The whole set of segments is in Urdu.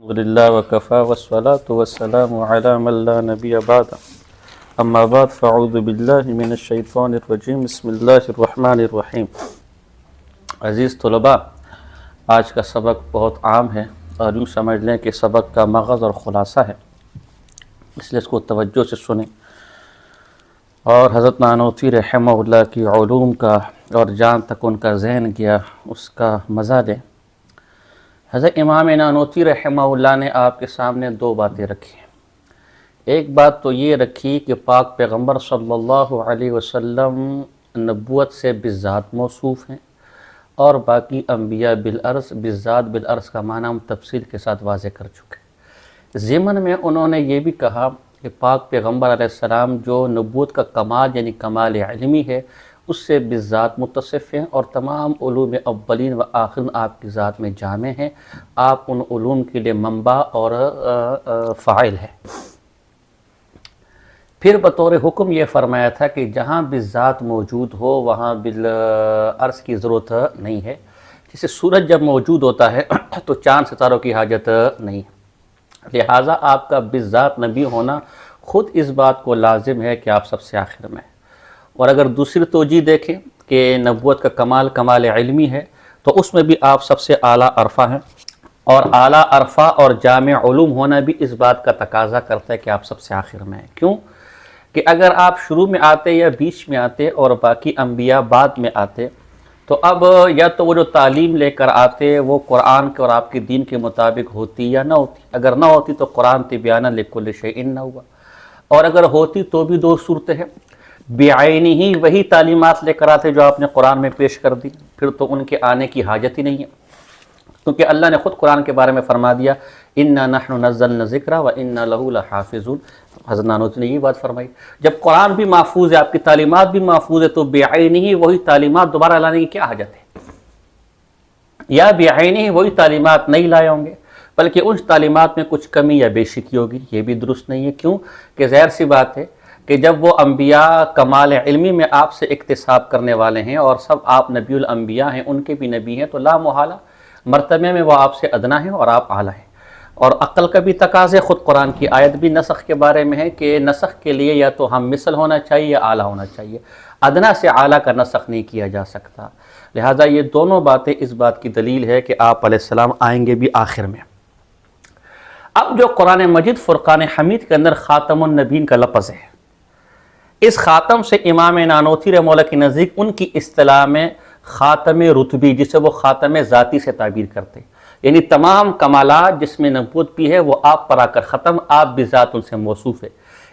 الحمدللہ وکفا والصلاة والسلام علی من لا نبی بعد اما بعد فاعوذ باللہ من الشیطان الرجیم بسم اللہ الرحمن الرحیم۔ عزیز طلباء، آج کا سبق بہت عام ہے اور یوں سمجھ لیں کہ سبق کا مغز اور خلاصہ ہے، اس لیے اس کو توجہ سے سنیں اور حضرت نانوتوی رحمہ اللہ کی علوم کا اور جان تک ان کا ذہن گیا اس کا مزہ لیں۔ حضرت امام نانوتوی رحمہ اللہ نے آپ کے سامنے دو باتیں رکھی۔ ایک بات تو یہ رکھی کہ پاک پیغمبر صلی اللہ علیہ وسلم نبوت سے بالذات موصوف ہیں اور باقی انبیاء بالعرض، بالذات بالعرض کا معنی ہم تفصیل کے ساتھ واضح کر چکے۔ ضمن میں انہوں نے یہ بھی کہا کہ پاک پیغمبر علیہ السلام جو نبوت کا کمال یعنی کمال علمی ہے اس سے بالذات متصف ہیں اور تمام علوم اولین و آخرین آپ کی ذات میں جامع ہیں، آپ ان علوم کے لیے منبع اور فاعل ہے۔ پھر بطور حکم یہ فرمایا تھا کہ جہاں بالذات موجود ہو وہاں بالعرض کی ضرورت نہیں ہے، جیسے سورج جب موجود ہوتا ہے تو چاند ستاروں کی حاجت نہیں، لہٰذا آپ کا بالذات نبی ہونا خود اس بات کو لازم ہے کہ آپ سب سے آخر میں ہیں۔ اور اگر دوسری توجہ دیکھیں کہ نبوت کا کمال کمال علمی ہے تو اس میں بھی آپ سب سے اعلیٰ عرفہ ہیں، اور اعلیٰ عرفہ اور جامع علوم ہونا بھی اس بات کا تقاضا کرتا ہے کہ آپ سب سے آخر میں ہیں۔ کیوں کہ اگر آپ شروع میں آتے یا بیچ میں آتے اور باقی انبیاء بعد میں آتے تو اب یا تو وہ جو تعلیم لے کر آتے وہ قرآن کے اور آپ کے دین کے مطابق ہوتی یا نہ ہوتی، اگر نہ ہوتی تو قرآن تبیانً لکل شیء نہ ہوا، اور اگر ہوتی تو بھی دو صورتیں ہیں، بعینی ہی وہی تعلیمات لے کر آتے جو آپ نے قرآن میں پیش کر دی، پھر تو ان کے آنے کی حاجت ہی نہیں ہے، کیونکہ اللہ نے خود قرآن کے بارے میں فرما دیا اِنَّا نَحْنُ نَزَّلْنَا الذِّكْرَ وَإِنَّا لَهُ لَحَافِظُونَ۔ حضرت نانوتوی نے یہ بات فرمائی، جب قرآن بھی محفوظ ہے، آپ کی تعلیمات بھی محفوظ ہے، تو بعینی ہی وہی تعلیمات دوبارہ لانے کی کیا حاجت ہے؟ یا بعینی ہی وہی تعلیمات نہیں لائے ہوں گے، بلکہ ان تعلیمات میں کچھ کمی یا بیشی کی ہوگی، یہ بھی درست نہیں ہے۔ کیوں کہ ظاہر سی بات ہے کہ جب وہ انبیاء کمال علمی میں آپ سے اکتساب کرنے والے ہیں اور سب آپ نبی الانبیاء ہیں، ان کے بھی نبی ہیں، تو لا محالہ مرتبے میں وہ آپ سے ادنا ہیں اور آپ اعلیٰ ہیں، اور عقل کا بھی تقاضے، خود قرآن کی آیت بھی نسخ کے بارے میں ہے کہ نسخ کے لیے یا تو ہم مثل ہونا چاہیے یا اعلیٰ ہونا چاہیے، ادنا سے اعلیٰ کا نسخ نہیں کیا جا سکتا، لہٰذا یہ دونوں باتیں اس بات کی دلیل ہے کہ آپ علیہ السلام آئیں گے بھی آخر میں۔ اب جو قرآن مجید فرقان حمید کے اندر خاتم النبیین کا لفظ ہے، اس خاتم سے امام نانوتوی رحمہ اللہ کے نزدیک ان کی اصطلاح میں خاتم رتبی، جسے وہ خاتم ذاتی سے تعبیر کرتے، یعنی تمام کمالات جس میں نبوت بھی ہے وہ آپ پر آ کر ختم، آپ بذات ان سے موصوف ہے،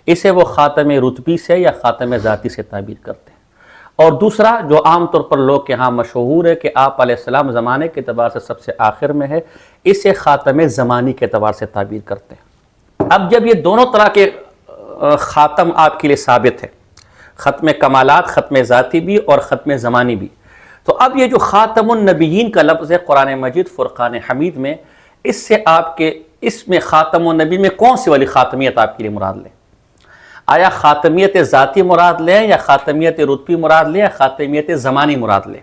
اسے وہ خاتم رتبی سے یا خاتم ذاتی سے تعبیر کرتے ہیں۔ اور دوسرا جو عام طور پر لوگ کے ہاں مشہور ہے کہ آپ علیہ السلام زمانے کے اعتبار سے سب سے آخر میں ہے، اسے خاتم زمانی کے اعتبار سے تعبیر کرتے ہیں۔ اب جب یہ دونوں طرح کے خاتم آپ کے لیے ثابت ہے، ختم کمالات، ختم ذاتی بھی اور ختم زمانی بھی، تو اب یہ جو خاتم النبیین کا لفظ ہے قرآن مجید فرقان حمید میں، اس سے آپ کے اس میں خاتم النبی میں کون سی والی خاتمیت آپ کے لیے مراد لیں؟ آیا خاتمیت ذاتی مراد لیں یا خاتمیت رتبی مراد لیں یا خاتمیت زمانی مراد لیں؟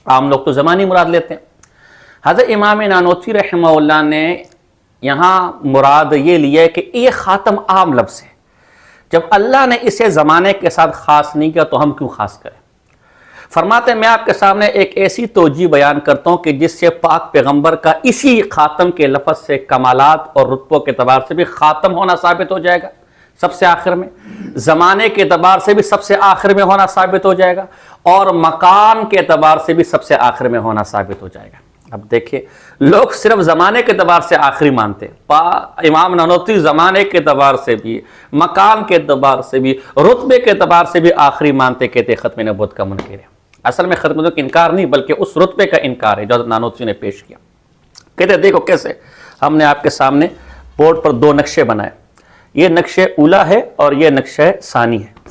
عام لوگ تو زمانی مراد لیتے ہیں۔ حضرت امام نانوتوی رحمہ اللہ نے یہاں مراد یہ لیا ہے کہ یہ خاتم عام لفظ ہے، جب اللہ نے اسے زمانے کے ساتھ خاص نہیں کیا تو ہم کیوں خاص کریں؟ فرماتے ہیں میں آپ کے سامنے ایک ایسی توجیہ بیان کرتا ہوں کہ جس سے پاک پیغمبر کا اسی خاتم کے لفظ سے کمالات اور رتبوں کے اعتبار سے بھی خاتم ہونا ثابت ہو جائے گا، سب سے آخر میں، زمانے کے اعتبار سے بھی سب سے آخر میں ہونا ثابت ہو جائے گا، اور مکان کے اعتبار سے بھی سب سے آخر میں ہونا ثابت ہو جائے گا۔ اب دیکھیں لوگ صرف زمانے کے اعتبار سے آخری مانتے ہیں، امام نانوتوی زمانے کے اعتبار سے بھی، مکان کے اعتبار سے بھی، رتبے کے اعتبار سے بھی آخری مانتے، کہتے ختم نبوت کا منکر ہے۔ اصل میں ختم نبوت کا انکار نہیں بلکہ اس رتبے کا انکار ہے جو حضرت نانوتوی نے پیش کیا۔ کہتے ہیں دیکھو کیسے، ہم نے آپ کے سامنے بورڈ پر دو نقشے بنائے، یہ نقشے اولا ہے اور یہ نقشہ ثانی ہے۔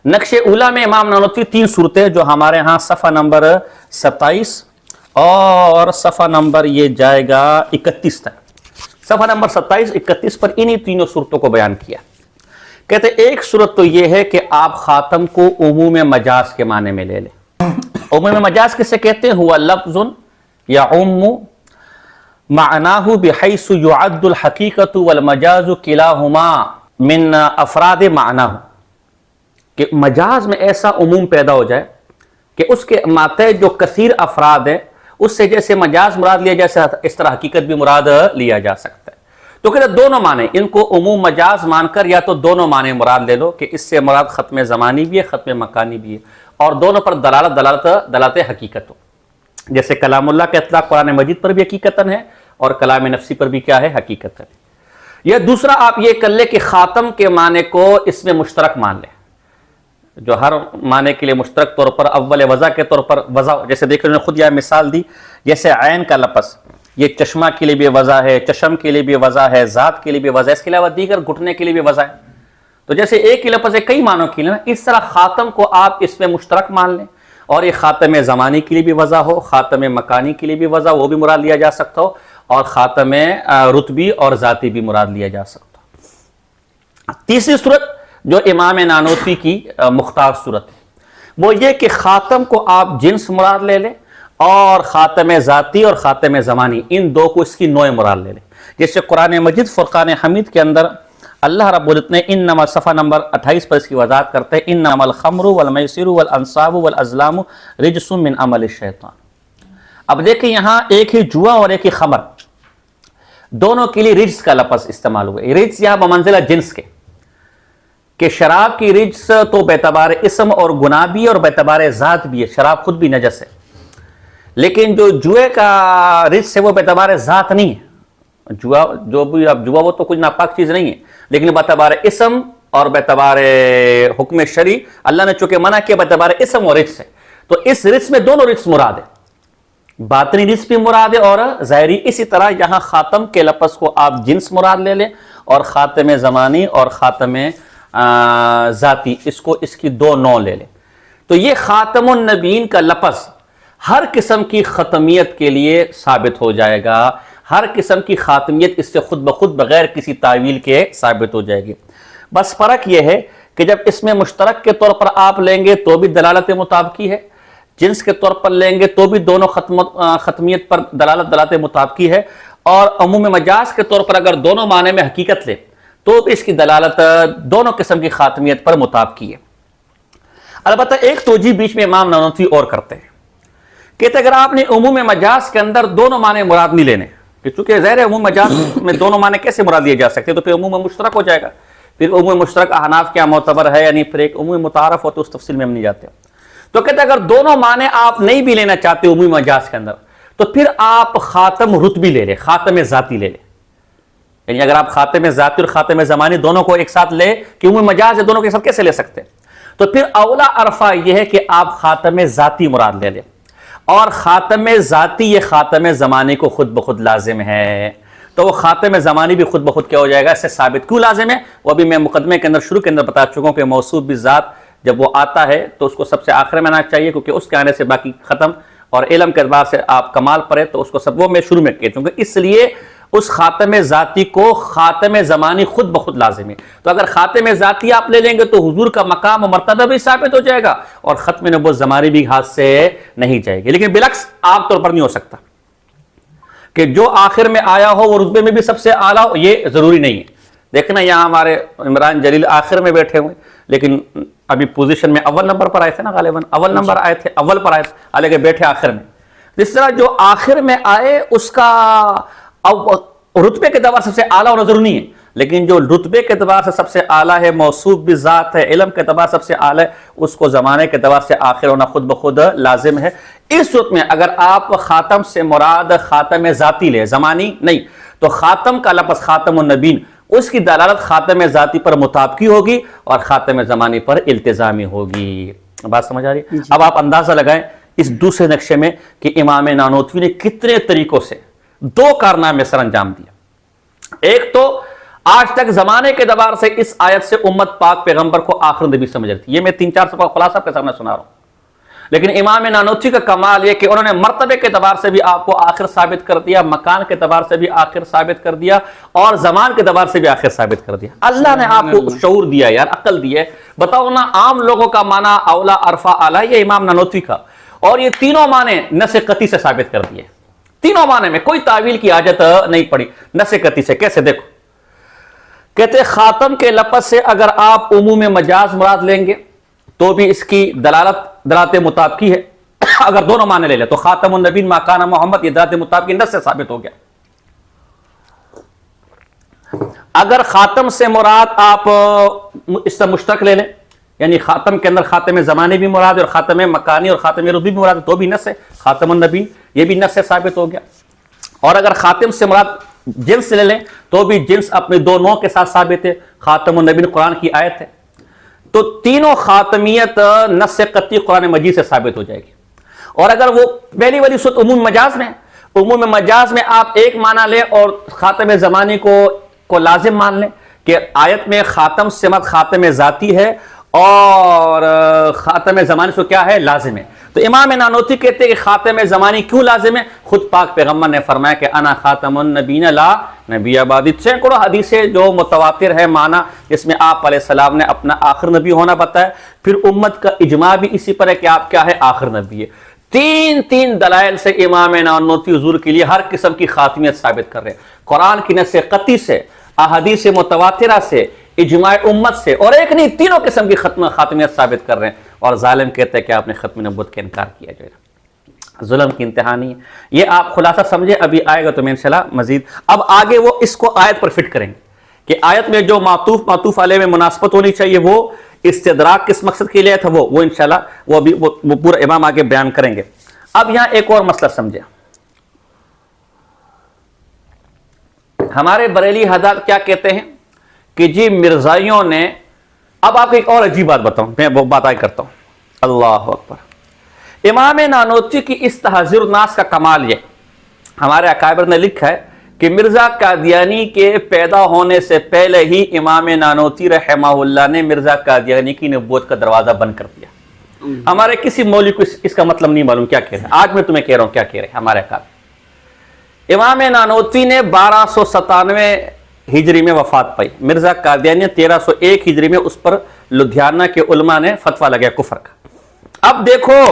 نقشے اولا میں امام نانوتوی تین صورتیں جو ہمارے ہاں صفحہ نمبر 27 اور صفحہ نمبر یہ جائے گا 31 تک، صفحہ نمبر 27 31 پر انہی تینوں صورتوں کو بیان کیا۔ کہتے ایک صورت تو یہ ہے کہ آپ خاتم کو عموم مجاز کے معنی میں لے لیں۔ عموم مجاز کسے کہتے ہیں؟ ہوا لفظ یا معناہ بحیث یعد الحقیقت والمجاز کلاہما من افراد معناہ، کہ مجاز میں ایسا عموم پیدا ہو جائے کہ اس کے ماتحت جو کثیر افراد ہیں اس سے جیسے مجاز مراد لیا جیسے اس طرح حقیقت بھی مراد لیا جا سکتا ہے۔ تو کہتے ہیں دونوں معنی، ان کو عموم مجاز مان کر یا تو دونوں معنی مراد لے لو کہ اس سے مراد ختم زمانی بھی ہے ختم مکانی بھی ہے، اور دونوں پر دلالت حقیقت ہو، جیسے کلام اللہ کا اطلاق قرآن مجید پر بھی حقیقتاً ہے اور کلام نفسی پر بھی کیا ہے حقیقتاً ہے۔ یا دوسرا آپ یہ کر لیں کہ خاتم کے معنی کو اس میں مشترک مان لیں، جو ہر معنی کے لیے مشترک طور پر اول وضع کے طور پر وضع، جیسے دیکھ لیں خود یہ مثال دی، جیسے عین کا لفظ یہ چشمہ کے لیے بھی وضع ہے، چشم کے لیے بھی وضع ہے، ذات کے لیے بھی وضع ہے، اس کے علاوہ دیگر گھٹنے کے لیے بھی وضع ہے۔ تو جیسے ایک ہی لفظ ہے کئی معنوں کے لیے، اس طرح خاتم کو آپ اس میں مشترک مان لیں، اور یہ خاتم زمانی کے لیے بھی وضع ہو، خاتم مکانی کے لیے بھی وضع وہ بھی مراد لیا جا سکتا ہو، اور خاتم رتبی اور ذاتی بھی مراد لیا جا سکتا ہو۔ تیسری صورت جو امام نانوتوی کی مختار صورت ہے وہ یہ کہ خاتم کو آپ جنس مراد لے لیں، اور خاتم ذاتی اور خاتم زمانی ان دو کو اس کی نوع مراد لے لیں۔ جیسے قرآن مجید فرقان حمید کے اندر اللہ رب العزت نے انما صفحہ نمبر 28 پر اس کی وضاحت کرتے ہیں، انما الخمر والمیسر والانصاب والازلام رجس من عمل الشیطان۔ اب دیکھیں یہاں ایک ہی جوا اور ایک ہی خمر، دونوں کے لیے رجس کا لفظ استعمال ہوا ہے۔ رجس یہاں بمنزلہ جنس کے، کہ شراب کی رجس تو بیعتبار اسم اور گناہ بھی اور بیعتبار ذات بھی ہے، شراب خود بھی نجس ہے، لیکن جو جوئے کا رجس ہے وہ بیعتبار ذات نہیں ہے۔ جوا جو بھی اب جوا وہ تو کچھ ناپاک چیز نہیں ہے، لیکن بیعتبار اسم اور بیعتبار حکم شرعی اللہ نے چونکہ منع کیا بیعتبار اسم اور رجس ہے، تو اس رجس میں دونوں رجس مراد ہے، باطنی رجس بھی مراد ہے اور ظاہری۔ اسی طرح یہاں خاتم کے لفظ کو آپ جنس مراد لے لیں، اور خاتم زمانی اور خاتم ذاتی اس کی دو نوع لے لیں۔ تو یہ خاتم النبیین کا لفظ ہر قسم کی ختمیت کے لیے ثابت ہو جائے گا، ہر قسم کی خاتمیت اس سے خود بخود بغیر کسی تعویل کے ثابت ہو جائے گی۔ بس فرق یہ ہے کہ جب اس میں مشترک کے طور پر آپ لیں گے تو بھی دلالت مطابقی ہے، جنس کے طور پر لیں گے تو بھی دونوں ختمیت پر دلالت مطابقی ہے، اور عموم مجاز کے طور پر اگر دونوں معنی میں حقیقت لیں تو اس کی دلالت دونوں قسم کی خاتمیت پر مطابقی ہے۔ البتہ ایک توجیہ بیچ میں امام نانوتوی اور کرتے ہیں، کہتے اگر آپ نے عموم مجاز کے اندر دونوں معنی مراد نہیں لینے، کہ چونکہ ظاہر ہے عموم مجاز میں دونوں معنی کیسے مراد لیے جا سکتے، تو پھر عموم مشترک ہو جائے گا، پھر عموم مشترک احناف کیا معتبر ہے یعنی پھر ایک عموم متعارف ہو، تو اس تفصیل میں ہم نہیں جاتے۔ تو کہتے اگر دونوں معنی آپ نہیں بھی لینا چاہتے عموم مجاز کے اندر، تو پھر آپ خاتم رتبی لے لیں، خاتم ذاتی لے لیں۔ یعنی اگر آپ خاتم ذاتی اور خاتم زمانی دونوں کو ایک ساتھ لے کہ عموم مجاز ہے، دونوں کے ساتھ کیسے لے سکتے ہیں؟ تو پھر اولا عرفہ یہ ہے کہ آپ خاتم ذاتی مراد لے لیں، اور خاتم ذاتی یہ خاتم زمانی کو خود بخود لازم ہے، تو وہ خاتم زمانی بھی خود بخود کیا ہو جائے گا، اس سے ثابت کیوں لازم ہے وہ بھی میں مقدمے کے اندر شروع کے اندر بتا چکا ہوں کہ موصوف بالذات جب وہ آتا ہے تو اس کو سب سے آخر میں آنا چاہیے، کیونکہ اس کے آنے سے باقی ختم، اور علم کے اعتبار سے آپ کمال پڑے تو اس کو سب وہ میں شروع میں کہتا ہوں، اس لیے اس خاتم ذاتی کو خاتم زمانی خود بخود لازم ہے۔ تو اگر خاتم ذاتی آپ لے لیں گے تو حضور کا مقام و مرتبہ بھی ثابت ہو جائے گا، اور ختم نبوت زمانی بھی ہاتھ سے نہیں جائے گی۔ لیکن بالعکس عام طور پر نہیں ہو سکتا کہ جو آخر میں آیا ہو وہ رتبے میں بھی سب سے اعلیٰ ہو، یہ ضروری نہیں ہے۔ دیکھنا یہاں ہمارے عمران جلیل آخر میں بیٹھے ہوئے، لیکن ابھی پوزیشن میں اول نمبر پر آئے تھے نا، غالباً اول نمبر آئے تھے، اول پر آئے تھے، حالانکہ بیٹھے آخر میں۔ جس طرح جو آخر میں آئے اس کا رتبے کے اعتبار سے سب سے اعلیٰ ہونا ضروری نہیں ہے، لیکن جو رتبے کے اعتبار سے سب سے اعلیٰ ہے، موصوف بالذات ہے، علم کے اعتبار سب سے اعلیٰ ہے، اس کو زمانے کے اعتبار سے آخر ہونا خود بخود لازم ہے۔ اس صورت میں اگر آپ خاتم سے مراد خاتم ذاتی لیں، زمانی نہیں، تو خاتم کا لفظ خاتم النبیین اس کی دلالت خاتم ذاتی پر مطابقی ہوگی اور خاتم زمانی پر التزامی ہوگی۔ بات سمجھ آ رہی ہے؟ اب آپ اندازہ لگائیں اس دوسرے نقشے میں کہ امام نانوتوی نے کتنے طریقوں سے دو کارنامے سر انجام دیا۔ ایک تو آج تک زمانے کے اعتبار سے اس آیت سے امت پاک پیغمبر کو آخر نبی سمجھ رہی تھی، یہ میں 3-4 صفحہ خلاصہ آپ کے سامنے سنا رہا ہوں، لیکن امام نانوتوی کا کمال یہ کہ انہوں نے مرتبے کے اعتبار سے بھی آپ کو آخر ثابت کر دیا، مکان کے اعتبار سے بھی آخر ثابت کر دیا، اور زمان کے اعتبار سے بھی آخر ثابت کر دیا۔ اللہ نے آپ کو شعور دیا یار، عقل دی ہے۔ بتاؤ نا عام لوگوں کا معنی اولا عرفہ اعلیٰ، یہ امام نانوتوی کا، اور یہ تینوں معنی نص قطعی سے ثابت کر دیے، تینوں معنی میں کوئی تعویل کی حاجت نہیں پڑی نص قطعی سے. کیسے؟ دیکھو کہتے خاتم کے لفظ سے اگر آپ عموم مجاز مراد لیں گے تو بھی اس کی دلالت مطابقی ہے. اگر دونوں معنی لے لیں تو خاتم النبیین ما کان محمد یہ دلالت مطابقی نص سے ثابت ہو گیا. اگر خاتم سے مراد آپ اس سے مشتق لے لیں یعنی خاتم کے اندر خاتم زمانے بھی مراد ہے اور خاتم مکانی اور خاتم رتبی بھی مراد ہے تو بھی نص ہے خاتم النبی یہ بھی نص سے ثابت ہو گیا. اور اگر خاتم سے مراد جنس لے لیں تو بھی جنس اپنے دو نوع کے ساتھ ثابت ہے. خاتم النبی قرآن کی آیت ہے تو تینوں خاتمیت نص قطعی قرآن مجید سے ثابت ہو جائے گی. اور اگر وہ پہلی والی صورت عموم مجاز میں آپ ایک معنی لیں اور خاتم زمانے کو لازم مان لیں کہ آیت میں خاتم سے مراد خاتم ذاتی ہے اور خاتم زمانے سے کیا ہے؟ لازم ہے. تو امام نانوتوی کہتے ہیں کہ خاتم زمانی کیوں لازم ہے؟ خود پاک پیغمبر نے فرمایا کہ انا خاتم النبیین لا نبی بعدی. سینکڑوں حدیثیں جو متواتر ہے معنی جس میں آپ علیہ السلام نے اپنا آخر نبی ہونا بتایا. پھر امت کا اجماع بھی اسی پر ہے کہ آپ کیا ہے؟ آخر نبی ہے. تین دلائل سے امام نانوتوی حضور کے لیے ہر قسم کی خاتمیت ثابت کر رہے ہیں. قرآن کی نص قطعی سے، احادیث متواترہ سے، اجماع امت سے، اور ایک نہیں تینوں قسم کی خاتمیت ثابت کر رہے ہیں. اور ظالم کہتے ہیں کہ آپ نے ختم نبوت کا انکار کیا جو ہے ظلم کی انتہا نہیں ہے. یہ آپ خلاصہ سمجھے. ابھی آئے گا تو میں انشاءاللہ مزید اب آگے وہ اس کو آیت پر فٹ کریں گے کہ آیت میں جو معطوف علیہ میں مناسبت ہونی چاہیے وہ استدراک کس مقصد کے لیے تھا وہ انشاءاللہ وہ پورا امام آگے بیان کریں گے. اب یہاں ایک اور مسئلہ سمجھے. ہمارے بریلی حضرات کیا کہتے ہیں کہ جی مرزائیوں نے، اب آپ کو ایک اور عجیب بات بتاؤں، میں وہ بات آئی کرتا ہوں. اللہ اکبر. امام نانوتوی کی اس تحذیر الناس کا کمال یہ، ہمارے اکابر نے لکھا ہے کہ مرزا قادیانی کے پیدا ہونے سے پہلے ہی امام نانوتوی رحمہ اللہ نے مرزا قادیانی کی نبوت کا دروازہ بند کر دیا. ہمارے کسی مولوی کو اس کا مطلب نہیں معلوم کیا کہہ رہے ہیں. آج میں تمہیں کہہ رہا ہوں کیا کہہ رہے ہیں ہمارے اکابر. امام نانوتوی نے 1297 ہجری میں وفات پائی. مرزا قادیانی 1301 ہجری میں اس پر لدھیانہ کے علماء نے فتویٰ لگایا کفر کا. اب دیکھو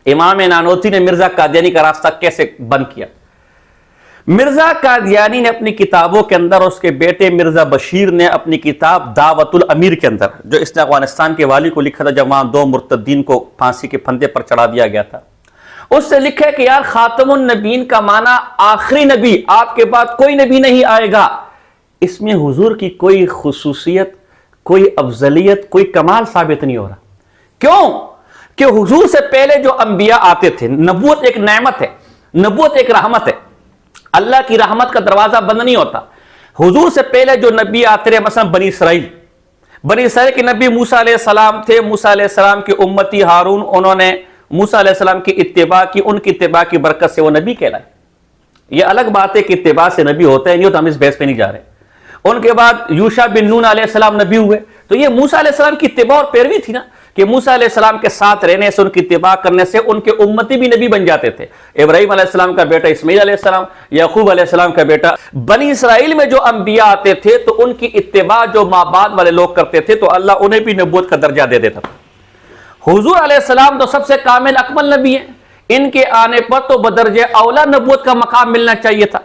امام نانوتوی نے مرزا قادیانی کا راستہ کیسے بند کیا. مرزا قادیانی نے اپنی کتابوں کے اندر، اس کے بیٹے مرزا بشیر نے اپنی کتاب دعوت الامیر کے اندر، جو اس نے افغانستان کے والی کو لکھا تھا جب وہاں 2 مرتدین کو پھانسی کے پھندے پر چڑھا دیا گیا تھا، اس سے لکھا ہے کہ یار خاتم النبیین کا معنی آخری نبی، آپ کے بعد کوئی نبی نہیں آئے گا. اس میں حضور کی کوئی خصوصیت، کوئی افضلیت، کوئی کمال ثابت نہیں ہو رہا. کیوں؟ کہ حضور سے پہلے جو انبیاء آتے تھے، نبوت ایک نعمت ہے، نبوت ایک رحمت ہے. اللہ کی رحمت کا دروازہ بند نہیں ہوتا. حضور سے پہلے جو نبی آتے رہے، مثلا بنی اسرائیل کے نبی موسیٰ علیہ السلام تھے. موسیٰ علیہ السلام کے امتی ہارون، انہوں نے موسیٰ علیہ السلام کی اتباع کی، ان کی اتباع کی برکت سے وہ نبی کہلائے. یہ الگ بات ہے کہ اتباع سے نبی ہوتا ہے نہیں ہوتا، ہم اس بحث پہ نہیں جا رہے. ان کے بعد یوشع بن نون علیہ السلام نبی ہوئے. تو یہ موسیٰ علیہ السلام کی اتباع اور پیروی تھی نا، کہ موسیٰ علیہ السلام کے ساتھ رہنے سے، ان کی اتباع کرنے سے ان کے امتی بھی نبی بن جاتے تھے. ابراہیم علیہ السلام کا بیٹا اسماعیل علیہ السلام، یعقوب علیہ السلام کا بیٹا. بنی اسرائیل میں جو انبیاء آتے تھے تو ان کی اتباع جو ماں بعد والے لوگ کرتے تھے تو اللہ انہیں بھی نبوت کا درجہ دے دیتا تھا. حضور علیہ السلام تو سب سے کامل اکمل نبی ہیں، ان کے آنے پر تو بدرجہ اولا نبوت کا مقام ملنا چاہیے تھا.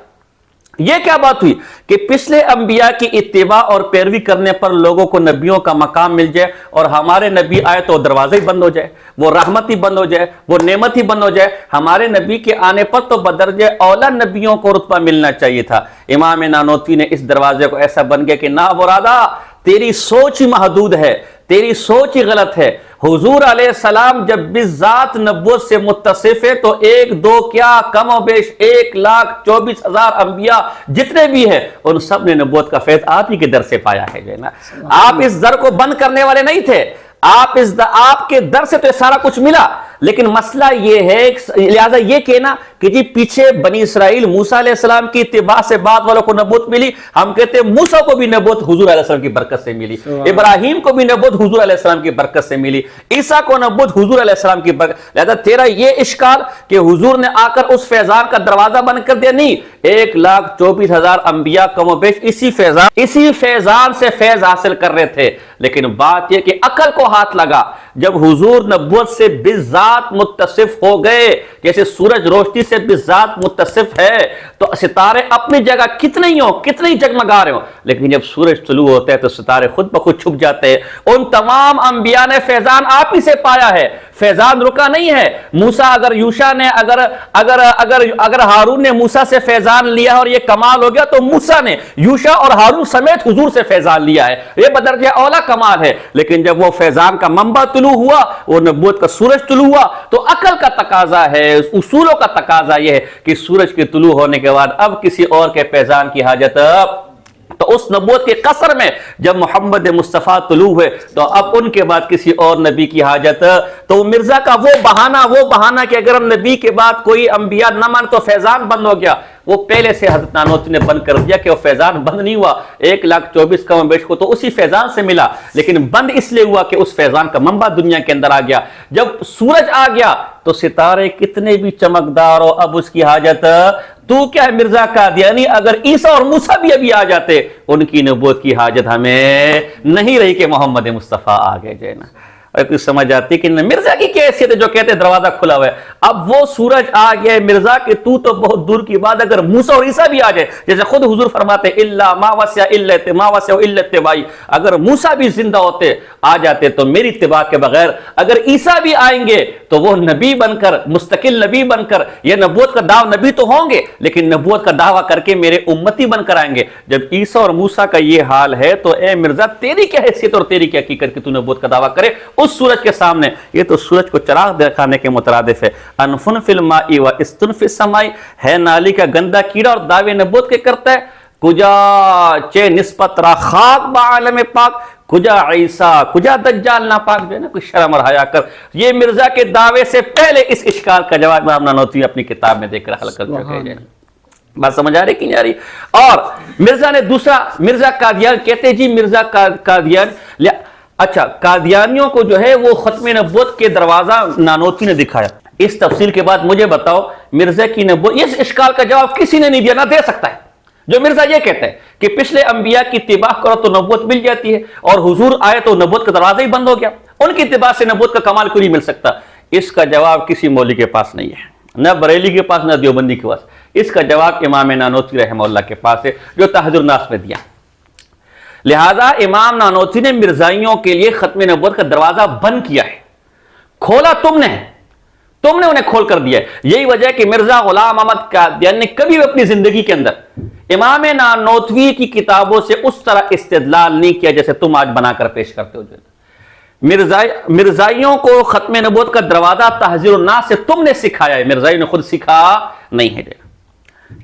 یہ کیا بات ہوئی کہ پچھلے انبیاء کی اتباع اور پیروی کرنے پر لوگوں کو نبیوں کا مقام مل جائے، اور ہمارے نبی آئے تو دروازہ ہی بند ہو جائے، وہ رحمت ہی بند ہو جائے، وہ نعمت ہی بند ہو جائے. ہمارے نبی کے آنے پر تو بدرجہ اولا نبیوں کو رتبہ ملنا چاہیے تھا. امام نانوتوی نے اس دروازے کو ایسا بن گیا کہ نا مرادا، تیری سوچ ہی محدود ہے، تیری سوچ ہی غلط ہے. حضور علیہ السلام جب بالذات نبوت سے متصف ہے تو 1 2 کیا کم و بیش 1,24,000 انبیاء جتنے بھی ہیں ان سب نے نبوت کا فیض آپ ہی کے در سے پایا ہے. جو ہے نا، آپ اس در کو بند کرنے والے نہیں تھے، آپ کے در سے تو سارا کچھ ملا. لیکن مسئلہ یہ ہے، لہذا یہ کہنا کہ جی پیچھے بنی اسرائیل موسیٰ علیہ السلام کی اتباع سے بعد والوں کو نبوت ملی، ہم کہتے ہیں موسیٰ کو بھی نبوت حضور علیہ السلام کی برکت سے ملی، ابراہیم کو بھی نبوت حضور علیہ السلام کی برکت سے ملی، عیسیٰ کو نبوت حضور علیہ السلام کی برکت. لہذا تیرا یہ اشکال کہ حضور نے آ کر اس فیضان کا دروازہ بند کر دیا، نہیں. 1,24,000 انبیاء کم و بیش اسی فیضان سے فیض حاصل کر رہے تھے. لیکن بات یہ کہ عقل کو ہاتھ لگا جب حضور نبوت سے بالذات بذات متصف ہو گئے، جیسے سورج روشنی سے بذات متصف ہے، تو ستارے اپنی جگہ کتنے ہی ہوں، کتنے ہی جگمگا رہے ہوں، لیکن جب سورج طلوع ہوتا ہے تو ستارے خود بخود چھپ جاتے ہیں۔ ان تمام انبیاء نے فیضان آپ ہی سے پایا ہے، فیضان رکا نہیں ہے۔ موسیٰ اگر ہارون نے موسیٰ سے فیضان لیا اور یہ کمال ہو گیا، تو موسیٰ نے یوشع اور ہارون سمیت حضور سے فیضان لیا ہے، یہ بدرجہ اولا کمال ہے۔ لیکن جب وہ فیضان کا منبع طلوع ہوا، وہ نبوت کا سورج طلوع ہوا، تو عقل کا تقاضا ہے، اصولوں کا تقاضا یہ ہے کہ سورج کے طلوع ہونے کے بعد اب کسی اور کے فیضان کی حاجت، تو اس نبوت کے قصر میں جب محمد مصطفیٰ طلوع ہوئے تو اب ان کے بعد کسی اور نبی کی حاجت، تو مرزا کا وہ بہانہ کہ اگر ہم نبی کے بعد کوئی انبیاء نہ مان تو فیضان بند ہو گیا، وہ پہلے سے حضرت نانوتوی نے بند کر دیا کہ وہ فیضان بند نہیں ہوا۔ 1,24,000 کم بیش کو تو اسی فیضان سے ملا، لیکن بند اس لیے ہوا کہ اس فیضان کا منبع دنیا کے اندر آ گیا۔ جب سورج آ گیا تو ستارے کتنے بھی چمکدار ہو، اب اس کی حاجت تو کیا ہے مرزا قادیانی، اگر عیسیٰ اور موسیٰ بھی ابھی آ جاتے، ان کی نبوت کی حاجت ہمیں نہیں رہی کہ محمد مصطفیٰ آ گئے جو ہے نا۔ اور کچھ سمجھ آتی کہ مرزا کی کیا حیثیت ہے جو کہتے ہیں دروازہ کھلا ہوا ہے، اب وہ سورج آ گیا مرزا کہ تو بہت دور کی بات، اگر موسیٰ اور عیسیٰ بھی آ جائے، جیسے خود حضور فرماتے الا ما وسع الا اتباعی، اگر موسیٰ بھی زندہ ہوتے آ جاتے تو میری اتباع کے بغیر، اگر عیسیٰ بھی آئیں گے تو وہ نبی بن کر، مستقل نبی بن کر، یہ نبوت کا دعویٰ نبی تو ہوں گے لیکن نبوت کا دعویٰ کر کے میرے امتی بن کر آئیں گے۔ جب عیسیٰ اور موسیٰ کا یہ حال ہے تو اے مرزا تیری کیا حیثیت اور تیری کیا حقیقت کہ تو نبوت کا دعویٰ کرے اس سورج کے سامنے؟ یہ تو سورج کو چراغ دکھانے کے مترادف ہے۔ انفن فی الماء و استن فی السماء، ہے نالی کا گندا کیڑا اور دعوے نبوت کے کرتا ہے، کجا چے نسبت را خاک با عالم پاک، کجا عیسیٰ کجا دجال ناپاک، جو ہے نا کوئی شرم اور حیا کر۔ یہ مرزا کے دعوے سے پہلے اس اشکال کا جواب امام نانوتوی اپنی کتاب میں دیکھ کر حل کر چکے ہیں۔ بات سمجھ آ رہی کہ نہیں آ رہی؟ اور مرزا نے دوسرا، مرزا قادیان کہتے جی مرزا قادیان، اچھا قادیانیوں کو جو ہے وہ ختم نبوت کے دروازہ نانوتوی نے دکھایا۔ اس تفصیل کے بعد مجھے بتاؤ مرزا کی نبوت، اس اشکال کا جواب کسی نے نہیں دیا، نہ دے سکتا ہے۔ جو مرزا یہ کہتا ہے کہ پچھلے انبیاء کی اتباع کرو تو نبوت مل جاتی ہے، اور حضور آئے تو نبوت کا دروازہ ہی بند ہو گیا، ان کی اتباع سے نبوت کا کمال کوئی نہیں مل سکتا، اس کا جواب کسی مولوی کے پاس نہیں ہے، نہ بریلی کے پاس نہ دیوبندی کے پاس۔ اس کا جواب امام نانوتوی رحمہ اللہ کے پاس ہے جو تحذیر الناس میں دیا۔ لہذا امام نانوتوی نے مرزائیوں کے لیے ختم نبوت کا دروازہ بند کیا ہے، کھولا تم نے انہیں کھول کر دیا ہے۔ یہی وجہ ہے کہ مرزا غلام احمد قادیانی نے کبھی بھی اپنی زندگی کے اندر امام نانوتوی کی کتابوں سے اس طرح استدلال نہیں کیا جیسے تم آج بنا کر پیش کرتے ہو۔ مرزائیوں کو ختم نبوت کا دروازہ تحذیر الناس سے تم نے سکھایا ہے، مرزائی نے خود سکھا نہیں ہے۔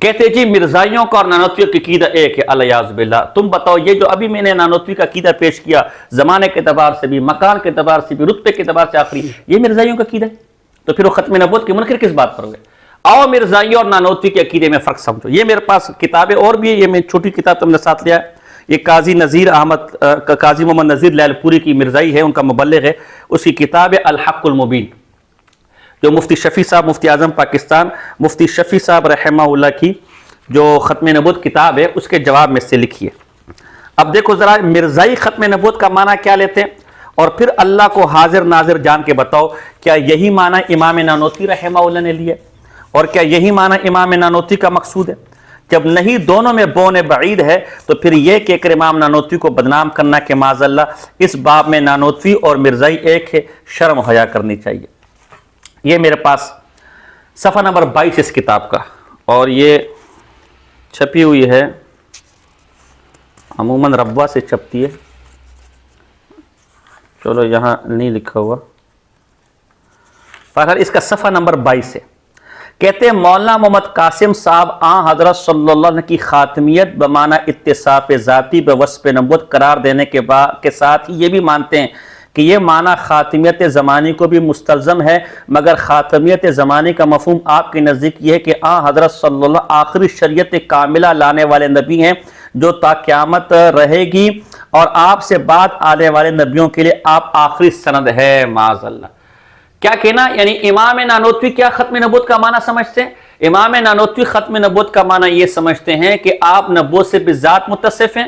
کہتے جی مرزائیوں کا اور نانوتوی کا عقیدہ ایک ہے، الیاذ باللہ۔ تم بتاؤ یہ جو ابھی میں نے نانوتوی کا عقیدہ پیش کیا، زمانے کے اعتبار سے بھی، مکان کے اعتبار سے بھی، رتبے کے اعتبار سے آخری، یہ مرزائیوں کا عقیدہ ہے، تو پھر وہ ختم نبوت کے منکر کس بات پر ہوئے؟ آؤ مرزائیوں اور نانوتوی کے عقیدے میں فرق سمجھو۔ یہ میرے پاس کتابیں اور بھی ہے، یہ میں چھوٹی کتاب تم نے ساتھ لیا ہے، یہ قاضی محمد نذیر لال پوری کی مرزائی ہے، ان کا مبلغ ہے، اس کی کتاب ہے الحق المبین، جو مفتی شفیع صاحب مفتی اعظم پاکستان مفتی شفیع صاحب رحمہ اللہ کی جو ختم نبوت کتاب ہے اس کے جواب میں سے لکھی ہے۔ اب دیکھو ذرا مرزائی ختم نبوت کا معنی کیا لیتے ہیں، اور پھر اللہ کو حاضر ناظر جان کے بتاؤ کیا یہی معنی امام نانوتوی رحمہ اللہ نے لیا، اور کیا یہی معنی امام نانوتوی کا مقصود ہے؟ جب نہیں دونوں میں بون بعید ہے تو پھر یہ کہہ کر امام نانوتوی کو بدنام کرنا کہ معاذ اللہ اس باب میں نانوتوی اور مرزائی ایک ہے، شرم حیا کرنی چاہیے۔ یہ میرے پاس صفحہ نمبر 22 اس کتاب کا، اور یہ چھپی ہوئی ہے، عموماً ربوہ سے چھپتی ہے، چلو یہاں نہیں لکھا ہوا، پر اس کا صفحہ نمبر 22 ہے۔ کہتے ہیں مولانا محمد قاسم صاحب حضرت صلی اللہ علیہ وسلم کی خاتمیت بمعنی اتصاف ذاتی بوصف نبوت قرار دینے کے ساتھ ہی یہ بھی مانتے ہیں کہ یہ معنی خاتمیت زمانی کو بھی مستلزم ہے، مگر خاتمیت زمانی کا مفہوم آپ کے نزدیک یہ ہے کہ حضرت صلی اللہ علیہ وسلم آخری شریعت کاملہ لانے والے نبی ہیں جو تا قیامت رہے گی، اور آپ سے بعد آنے والے نبیوں کے لیے آپ آخری سند ہے، معاذ اللہ۔ کیا کہنا؟ یعنی امام نانوتوی کیا ختم نبوت کا معنی سمجھتے ہیں؟ امام نانوتوی ختم نبوت کا معنی یہ سمجھتے ہیں کہ آپ نبوت سے بذات متصف ہیں،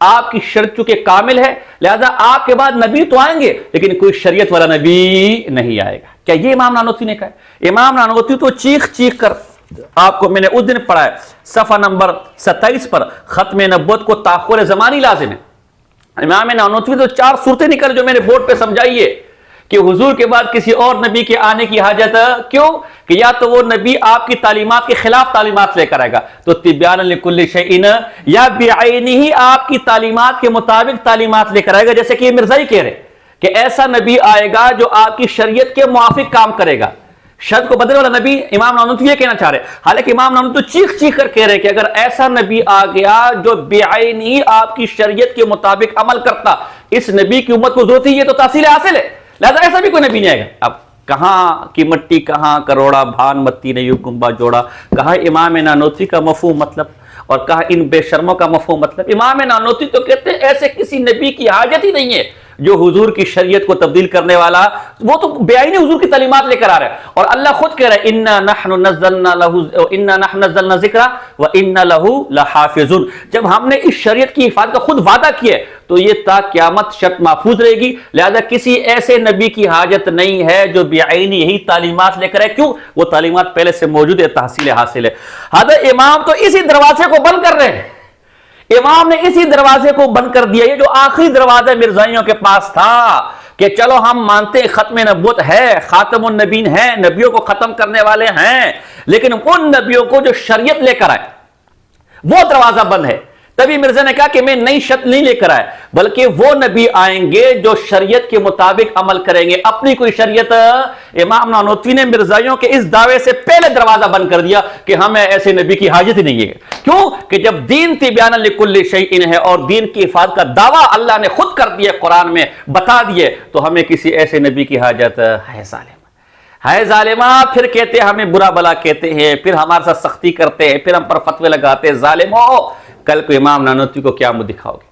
آپ کی شریعت چونکہ کامل ہے لہذا آپ کے بعد نبی تو آئیں گے لیکن کوئی شریعت والا نبی نہیں آئے گا. کیا یہ امام نانوتوی نے کہا ہے؟ امام نانوتوی تو چیخ چیخ کر، آپ کو میں نے اس دن پڑھا ہے صفحہ نمبر 27 پر، ختم نبوت کو تاخر زمانی لازم ہے. امام نانوتوی تو 4 صورتیں نکل جو میں نے بورڈ پہ سمجھائیے کہ حضور کے بعد کسی اور نبی کے آنے کی حاجت کیوں؟ کہ یا تو وہ نبی آپ کی تعلیمات کے خلاف تعلیمات لے کر آئے گا تو تبیان لکل شیء، یا بعینہ آپ کی تعلیمات کے مطابق تعلیمات لے کر آئے گا، جیسے کہ یہ مرزائی کہہ رہے کہ ایسا نبی آئے گا جو آپ کی شریعت کے موافق کام کرے گا. شرط کو بدلنے والا نبی امام نانوتوی یہ کہنا چاہ رہے، حالانکہ امام نانوتوی چیخ چیخ کر کہہ رہے کہ اگر ایسا نبی آ گیا جو بعینہ آپ کی شریعت کے مطابق عمل کرتا، اس نبی کی امت کو ضرورت ہی یہ تو تحصیل حاصل ہے، لہذا ایسا بھی کوئی نبی نہیں آئے گا. اب کہاں کی مٹی کہاں کروڑا، بھان متی نے یوں گنبا جوڑا، کہا امام نانوتوی کا مفہوم مطلب اور کہا ان بے شرموں کا مفہوم مطلب. امام نانوتوی تو کہتے ہیں ایسے کسی نبی کی حاجت ہی نہیں ہے جو حضور کی شریعت کو تبدیل کرنے والا، وہ تو بے آئینی حضور کی تعلیمات لے کر آ رہا ہے. اور اللہ خود کہہ رہا ہے انا نحن نزلنا الذکر وانا لہ لحافظون. جب ہم نے اس شریعت کی حفاظت کا خود وعدہ کیا ہے تو یہ تا قیامت شرط محفوظ رہے گی، لہذا کسی ایسے نبی کی حاجت نہیں ہے جو بعینی یہی تعلیمات لے کر آئے. کیوں؟ وہ تعلیمات پہلے سے موجود ہے، تحصیل حاصل ہے. حضرت امام تو اسی دروازے کو بند کر رہے ہیں، امام نے اسی دروازے کو بند کر دیا، یہ جو آخری دروازہ مرزائیوں کے پاس تھا کہ چلو ہم مانتے ختم نبوت ہے، خاتم النبین ہیں، نبیوں کو ختم کرنے والے ہیں، لیکن ان نبیوں کو جو شریعت لے کر آئے وہ دروازہ بند ہے. تبھی مرزا نے کہا کہ میں نئی شرط نہیں لے کر آئے بلکہ وہ نبی آئیں گے جو شریعت کے مطابق عمل کریں گے، اپنی کوئی شریعت. امام نانوتوی نے مرزائیوں کے اس دعوے سے پہلے دروازہ بند کر دیا کہ ہمیں ایسے نبی کی حاجت ہی نہیں ہے. کیوں؟ کہ جب دین تبیان لکل شیء ہے اور دین کی حفاظت کا دعویٰ اللہ نے خود کر دیا قرآن میں بتا دیے تو ہمیں کسی ایسے نبی کی حاجت ہے. ظالم ہے ظالمہ، پھر کہتے ہیں ہمیں برا بلا کہتے ہیں، پھر ہمارے ساتھ سختی کرتے ہیں، پھر ہم پر فتوے لگاتے ہیں. ظالمو، کل کو امام نانوتوی کو کیا منہ دکھاؤ گے؟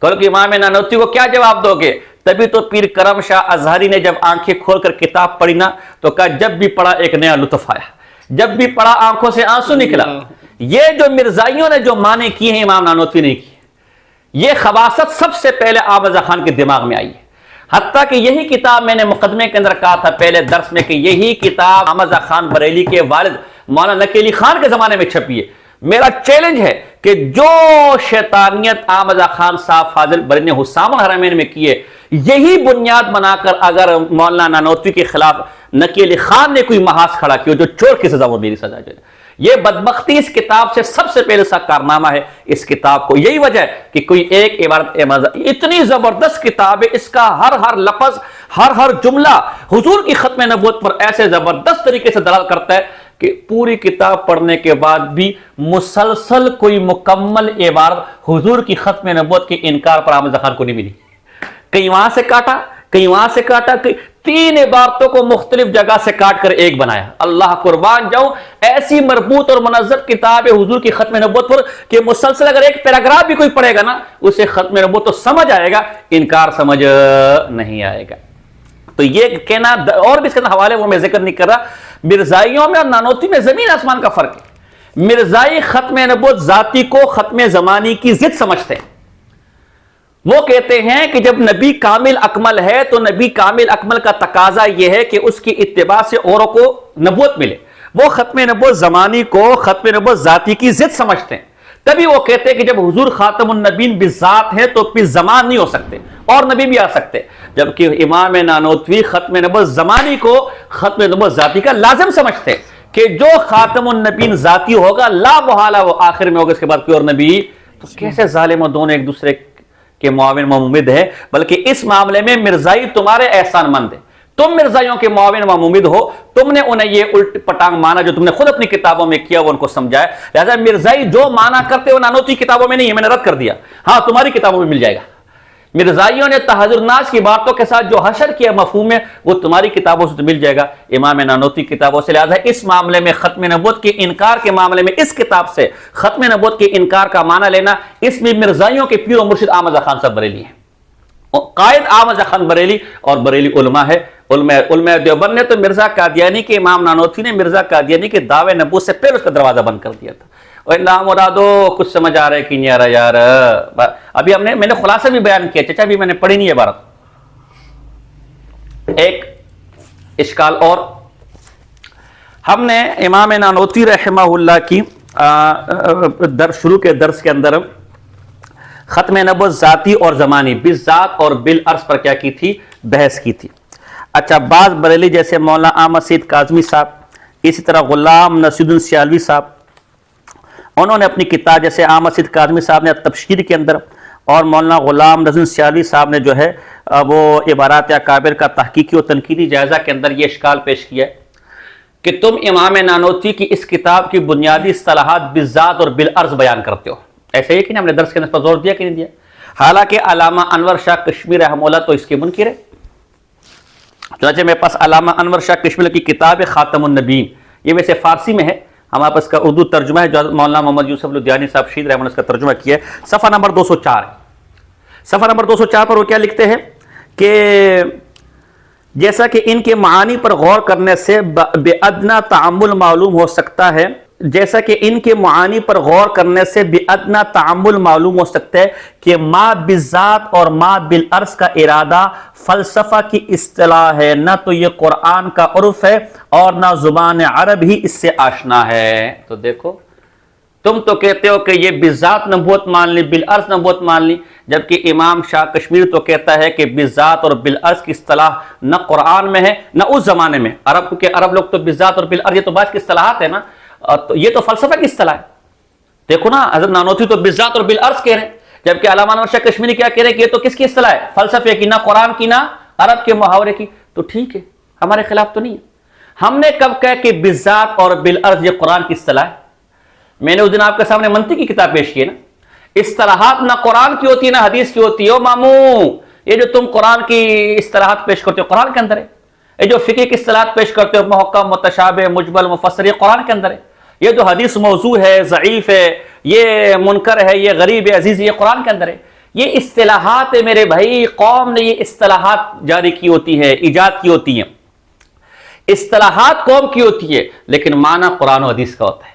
کل کو امام نانوتوی کو کیا جواب دو گے؟ تبھی تو پیر کرم شاہ اظہری نے جب آنکھیں کھول کر کتاب پڑھی نا تو کہا جب بھی پڑھا ایک نیا لطف آیا، جب بھی پڑھا آنکھوں سے آنسو نکلا. یہ جو مرزائیوں نے جو معنی کی ہیں امام نانوتوی نے کی، یہ خباثت سب سے پہلے احمد رضا خان کے دماغ میں آئی ہے. حتیٰ کہ یہی کتاب میں نے مقدمے کے اندر کہا تھا پہلے درس میں کہ یہی کتاب احمد رضا خان بریلی کے والد مولانا نقی علی خان کے زمانے میں چھپی ہے. میرا چیلنج ہے کہ جو شیطانیت احمد رضا خان صاحب فاضل بریلی نے حسام الحرمین میں کی ہے، یہی بنیاد بنا کر اگر مولانا نانوتوی کے خلاف نقی علی خان نے کوئی محاذ کھڑا کیا جو چور کی سزا وہ میری سزا جو ہے، یہ بدبختی اس کتاب سے سب سے پہلے سا کارنامہ ہے اس کتاب کو. یہی وجہ ہے کہ کوئی ایک عبارت اتنی زبردست کتاب ہے، اس کا ہر لفظ ہر جملہ حضور کی ختم نبوت پر ایسے زبردست طریقے سے دلالت کرتا ہے کہ پوری کتاب پڑھنے کے بعد بھی مسلسل کوئی مکمل عبارت حضور کی ختم نبوت کے انکار پر احمد رضا خان کو نہیں ملی. کہیں وہاں سے کاٹا، کہیں وہاں سے کاٹا، 3 عبارتوں کو مختلف جگہ سے کاٹ کر ایک بنایا. اللہ قربان جاؤں، ایسی مربوط اور منظم کتاب ہے حضور کی ختم نبوت پر کہ مسلسل اگر ایک پیراگراف بھی کوئی پڑھے گا نا اسے ختم نبوت تو سمجھ آئے گا، انکار سمجھ نہیں آئے گا. تو یہ کہنا اور بھی اس کے حوالے وہ میں ذکر نہیں کر رہا. مرزائیوں میں اور نانوتوی میں زمین آسمان کا فرق ہے. مرزائی ختم نبوت ذاتی کو ختم زمانی کی ضد سمجھتے ہیں. وہ کہتے ہیں کہ جب نبی کامل اکمل ہے تو نبی کامل اکمل کا تقاضا یہ ہے کہ اس کی اتباع سے اوروں کو نبوت ملے. وہ ختم نبوت زمانی کو ختم نبوت ذاتی کی ضد سمجھتے ہیں. تبھی وہ کہتے ہیں کہ جب حضور خاتم النبین بالذات ہے تو پھر زمان نہیں ہو سکتے اور نبی بھی آ سکتے، جبکہ امام نانوتوی ختم نبوت زمانی کو ختم نبوت ذاتی کا لازم سمجھتے ہیں کہ جو خاتم النبین ذاتی ہوگا لا محالہ وہ آخر میں ہوگا، اس کے بعد کوئی اور نبی. تو کیسے ظالم و دونوں ایک دوسرے کے معاون ممد ہے؟ بلکہ اس معاملے میں مرزائی تمہارے احسان مند ہے، تم مرزائیوں کے معاون و ممد ہو، تم نے انہیں یہ الٹ پٹانگ مانا جو تم نے خود اپنی کتابوں میں کیا وہ ان کو سمجھایا. لہذا مرزائی جو مانا کرتے وہ نانوتوی کتابوں میں نہیں ہے، میں نے رد کر دیا. ہاں تمہاری کتابوں میں مل جائے گا. مرزائیوں نے تحذر الناس کی باتوں کے ساتھ جو حشر کیا مفہوم ہے وہ تمہاری کتابوں سے تو مل جائے گا، امام نانوتوی کتابوں سے. لہذا اس معاملے میں ختم نبوت کے انکار کے معاملے میں اس کتاب سے ختم نبوت کے انکار کا معنی لینا، اس میں مرزائیوں کے پیر و مرشد احمد رضا خان صاحب بریلی ہیں. قائد احمد رضا خان بریلی اور بریلی علماء ہے. علماء دیوبند نے تو مرزا قادیانی کے امام نانوتوی نے مرزا قادیانی کے دعوے نبوت سے پہلے اس کا دروازہ بند کر دیا تھا. مرادو کچھ سمجھ آ رہا ہے کہ نہیں آ رہا یار؟ ابھی میں نے خلاصہ بھی بیان کیا چچا، بھی میں نے پڑھی نہیں ہے عبارت. ایک اشکال اور، ہم نے امام نانوتوی رحمہ اللہ کی شروع کے درس کے اندر ختم نبوت ذاتی اور زمانی، بالذات اور بالعرض پر کیا کی تھی؟ بحث کی تھی. اچھا، بعض بریلی جیسے مولانا احمد سید کاظمی صاحب، اسی طرح غلام نصیر الدین سیالوی صاحب، انہوں نے اپنی کتاب جیسے احمد سید کاظمی صاحب نے تبشیر کے اندر اور مولانا غلام نصیر الدین سیالوی صاحب نے جو ہے وہ عبارات اکابر کا تحقیقی و تنقیدی جائزہ کے اندر یہ اشکال پیش کیا ہے کہ تم امام نانوتوی کی اس کتاب کی بنیادی اصطلاحات بالذات اور بالعرض بیان کرتے ہو. ایسے ہی کہ ہم نے درس کے اندر پر زور دیا کہ نہیں دیا؟ حالانکہ علامہ انور شاہ کشمیری رحمہ اللہ تو اس کے منکر ہے. چنانچہ میرے پاس علامہ انور شاہ کشمیری کی کتاب خاتم النبیین، یہ ویسے فارسی میں ہے، ہمارے پاس کا اردو ترجمہ ہے جو مولانا محمد یوسف لدھیانی صاحب شہید رحمہ اللہ اس کا ترجمہ کیا ہے. صفحہ نمبر 204 ہے. صفحہ نمبر 204 پر وہ کیا لکھتے ہیں کہ جیسا کہ ان کے معانی پر غور کرنے سے بے ادنا تعامل معلوم ہو سکتا ہے، جیسا کہ ان کے معانی پر غور کرنے سے بے ادنا تعامل معلوم ہو سکتا ہے کہ ما بالذات اور ما بالعرض کا ارادہ فلسفہ کی اصطلاح ہے، نہ تو یہ قرآن کا عرف ہے اور نہ زبان عرب ہی اس سے آشنا ہے. تو دیکھو، تم تو کہتے ہو کہ یہ بالذات نبوت مان لی، بالعرض نبوت مان لی، جبکہ امام شاہ کشمیری تو کہتا ہے کہ بالذات اور بالعرض کی اصطلاح نہ قرآن میں ہے نہ اس زمانے میں. کیونکہ عرب لوگ تو بالذات اور بالعرض یہ تو بعض کی اصطلاحات ہے نا، تو یہ تو فلسفہ کی اصطلاح ہے. دیکھو نا، حضرت نانوتوی تو بالذات اور بالعرض کہہ رہے ہیں، جبکہ علامہ انور شاہ کشمیری کیا کہہ رہے ہیں کہ یہ تو کس کی اصطلاح ہے؟ فلسفے کی، نہ قرآن کی نہ عرب کے محاورے کی. تو ٹھیک ہے، ہمارے خلاف تو نہیں ہے. ہم نے کب کہا کہ بالذات اور بالعرض یہ قرآن کی اصطلاح ہے؟ میں نے اس دن آپ کے سامنے منطق کی کتاب پیش کی ہے نا. اصطلاحات نہ قرآن کی ہوتی ہے نہ حدیث کی ہوتی ہے. او ماموں، یہ جو تم قرآن کی اصطلاحات پیش کرتے ہو قرآن کے اندر ہے. یہ جو فقہ کی اصطلاحات پیش کرتے ہو محکم، متشابہ، مجمل، مفسر، یہ قرآن کے اندر ہے. یہ جو حدیث موضوع ہے، ضعیف ہے، یہ منکر ہے، یہ غریب ہے، عزیز ہے، یہ قرآن کے اندر ہے. یہ اصطلاحات ہے میرے بھائی، قوم نے یہ اصطلاحات جاری کی ہوتی ہے، ایجاد کی ہوتی ہیں. اصطلاحات قوم کی ہوتی ہے لیکن معنی قرآن و حدیث کا ہوتا ہے.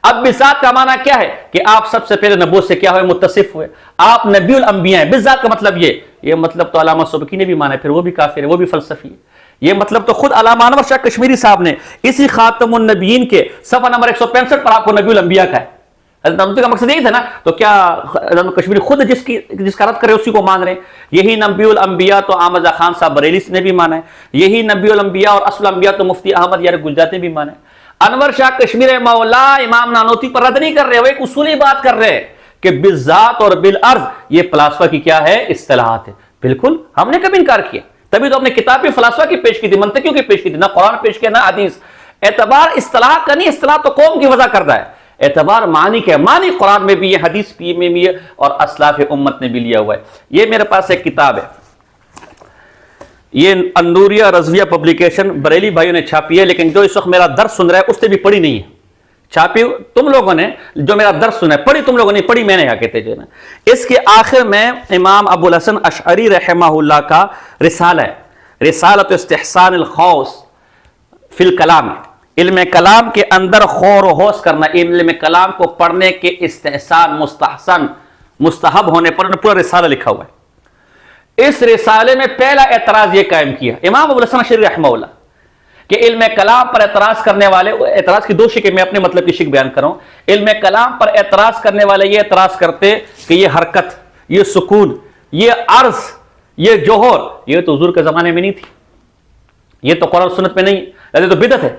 اب بالذات کا معنی کیا ہے کہ آپ سب سے پہلے نبوت سے کیا ہوئے؟ متصف ہوئے. آپ نبی الانبیاء ہیں. بالذات کا مطلب یہ مطلب تو علامہ سبکی نے بھی مانا ہے، پھر وہ بھی کافر ہے، وہ بھی فلسفی ہے. یہ مطلب تو خود علامہ انور شاہ کشمیری صاحب نے اسی خاتم النبیین کے صفحہ نمبر 165 پر آپ کو نبی الانبیاء کا ہے. حضرت نانوتوی کا مقصد یہی تھا نا، تو کیا حضرت کشمیری خود جس کا رد کرے اسی کو مان رہے ہیں؟ یہی نبی الانبیاء تو احمد خان صاحب بریلی نے بھی مانا ہے، یہی نبی الانبیاء اور اصل الانبیاء تو مفتی احمد یار گلجات نے بھی مانا ہے. انور شاہ کشمیری مولا امام نانوتوی پر رد نہیں کر رہے، وہ ایک اصولی بات کر رہے ہیں کہ بالذات اور بالعرض یہ فلاسفہ کی کیا ہے؟ اصطلاحات ہے. بالکل، ہم نے کبھی انکار کیا؟ تبھی تو اپنے کتاب میں فلاسفہ کی پیش کی تھی، منطقیوں کی پیش کی تھی، نہ قرآن پیش کیا نہ حدیث. اعتبار اصطلاح کا نہیں، اصطلاح تو قوم کی وضع کرتا ہے. اعتبار معنی کا ہے، معنی قرآن میں بھی ہے، حدیث میں بھی ہے، اور اسلاف امت نے بھی لیا ہوا ہے. یہ میرے پاس ایک کتاب ہے، یہ النوریہ رضویہ پبلیکیشن بریلی بھائیوں نے چھاپی ہے، لیکن جو اس وقت میرا درس سن رہا ہے اس نے بھی پڑھی نہیں ہے. چھاپی تم لوگوں نے، جو میرا درس سنا ہے، پڑھی تم لوگوں نے، پڑھی میں نے. کیا کہتے جو ہے نا، اس کے آخر میں امام ابو الحسن اشعری رحمہ اللہ کا رسالہ ہے، رسالۃ استحسان الخوص فی الکلام. علم کلام کے اندر خور و ہوش کرنا، علم کلام کو پڑھنے کے استحسان، مستحسن، مستحب ہونے پر پورا رسالہ لکھا ہوا ہے. اس رسالے میں پہلا اعتراض یہ قائم کیا امام ابو الحسن اشعری رحمہ اللہ کہ علم کلام پر اعتراض کرنے والے، اعتراض کی دو شکیں، میں اپنے مطلب کی شک بیان کروں. علم کلام پر اعتراض کرنے والے یہ اعتراض کرتے کہ یہ حرکت، یہ سکون، یہ عرض، یہ جوہر، یہ تو حضور کے زمانے میں نہیں تھی، یہ تو قرآن سنت میں نہیں، یہ تو بدعت ہے.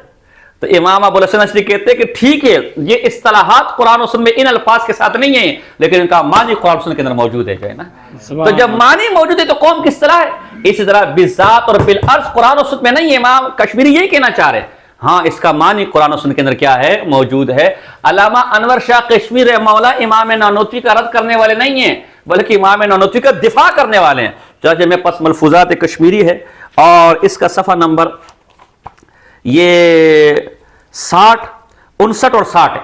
تو امام ابو الحسن اشعری کہتے ہیں کہ ٹھیک ہے، یہ اصطلاحات قرآن و سنت میں ان الفاظ کے ساتھ نہیں ہیں، لیکن ان کا معنی قرآن و سنت کے اندر موجود ہے، جو ہے نا. تو جب معنی موجود ہے تو قوم کی اصطلاح ہے. اسی طرح بالذات اور بالعرض قرآن و سنت میں نہیں ہے. امام کشمیری یہی کہنا چاہ رہے ہیں، ہاں اس کا معنی قرآن و سنت کے اندر کیا ہے؟ موجود ہے. علامہ انور شاہ کشمیری مولا امام نانوتوی کا رد کرنے والے نہیں ہیں، بلکہ امام نانوتوی کا دفاع کرنے والے ہیں. چنانچہ میرے پاس ملفوظات کشمیری ہے، اور اس کا صفحہ نمبر یہ 60، 59 اور 60 ہے.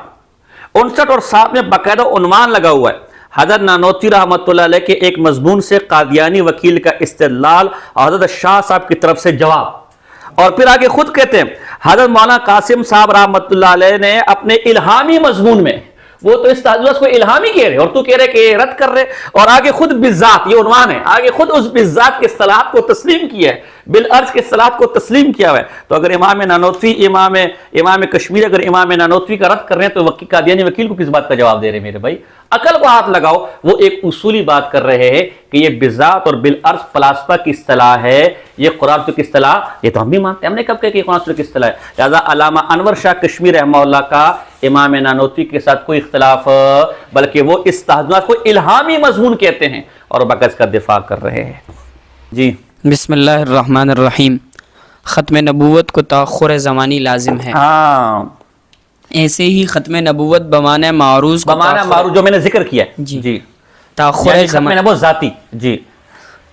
59 اور 60 میں باقاعدہ عنوان لگا ہوا ہے، حضرت نانوتوی رحمۃ اللہ علیہ کے ایک مضمون سے قادیانی وکیل کا استدلال اور حضرت شاہ صاحب کی طرف سے جواب. اور پھر آگے خود کہتے ہیں حضرت مولانا قاسم صاحب رحمۃ اللہ علیہ نے اپنے الہامی مضمون میں وہ تو استحضاز کو الہامی کہہ رہے اور تو کہہ رہے کہ رد کر رہے، اور آگے خود بالذات، یہ عنوان ہے، آگے خود اس بالذات کے اصطلاحات کو تسلیم کیا ہے، بالعرض کے اصطلاحات کو تسلیم کیا ہوا ہے۔ تو اگر امام نانوتوی امام کشمیر اگر امام نانوتوی کا رد کر رہے ہیں تو قادیانی وکیل کو کس بات کا جواب دے رہے ہیں میرے بھائی؟ عقل کو ہاتھ لگاؤ۔ وہ ایک اصولی بات کر رہے ہیں کہ یہ بالذات اور بالعرض فلاسفہ کی اصطلاح ہے، یہ قرآن کی اصطلاح، یہ تو ہم بھی مانتے ہیں، ہم نے کب کہا کہ یہ قرآن کی اصطلاح ہے؟ لہذا علامہ انور شاہ کشمیر رحمہ اللہ کا امام نانوتوی کے ساتھ کوئی اختلاف، بلکہ وہ استحضاز کو الہامی مضمون کہتے ہیں اور بقیس کا دفاع کر رہے ہیں۔ جی بسم اللہ الرحمن الرحیم۔ ختم نبوت کو تاخر زمانی لازم ہے، ہاں، ایسے ہی ختم نبوت بمعنی معروض کو معروف جو میں نے ذکر کیا ہے، جی جی، تاخر یعنی ختم زمانی، نبوت ذاتی، جی،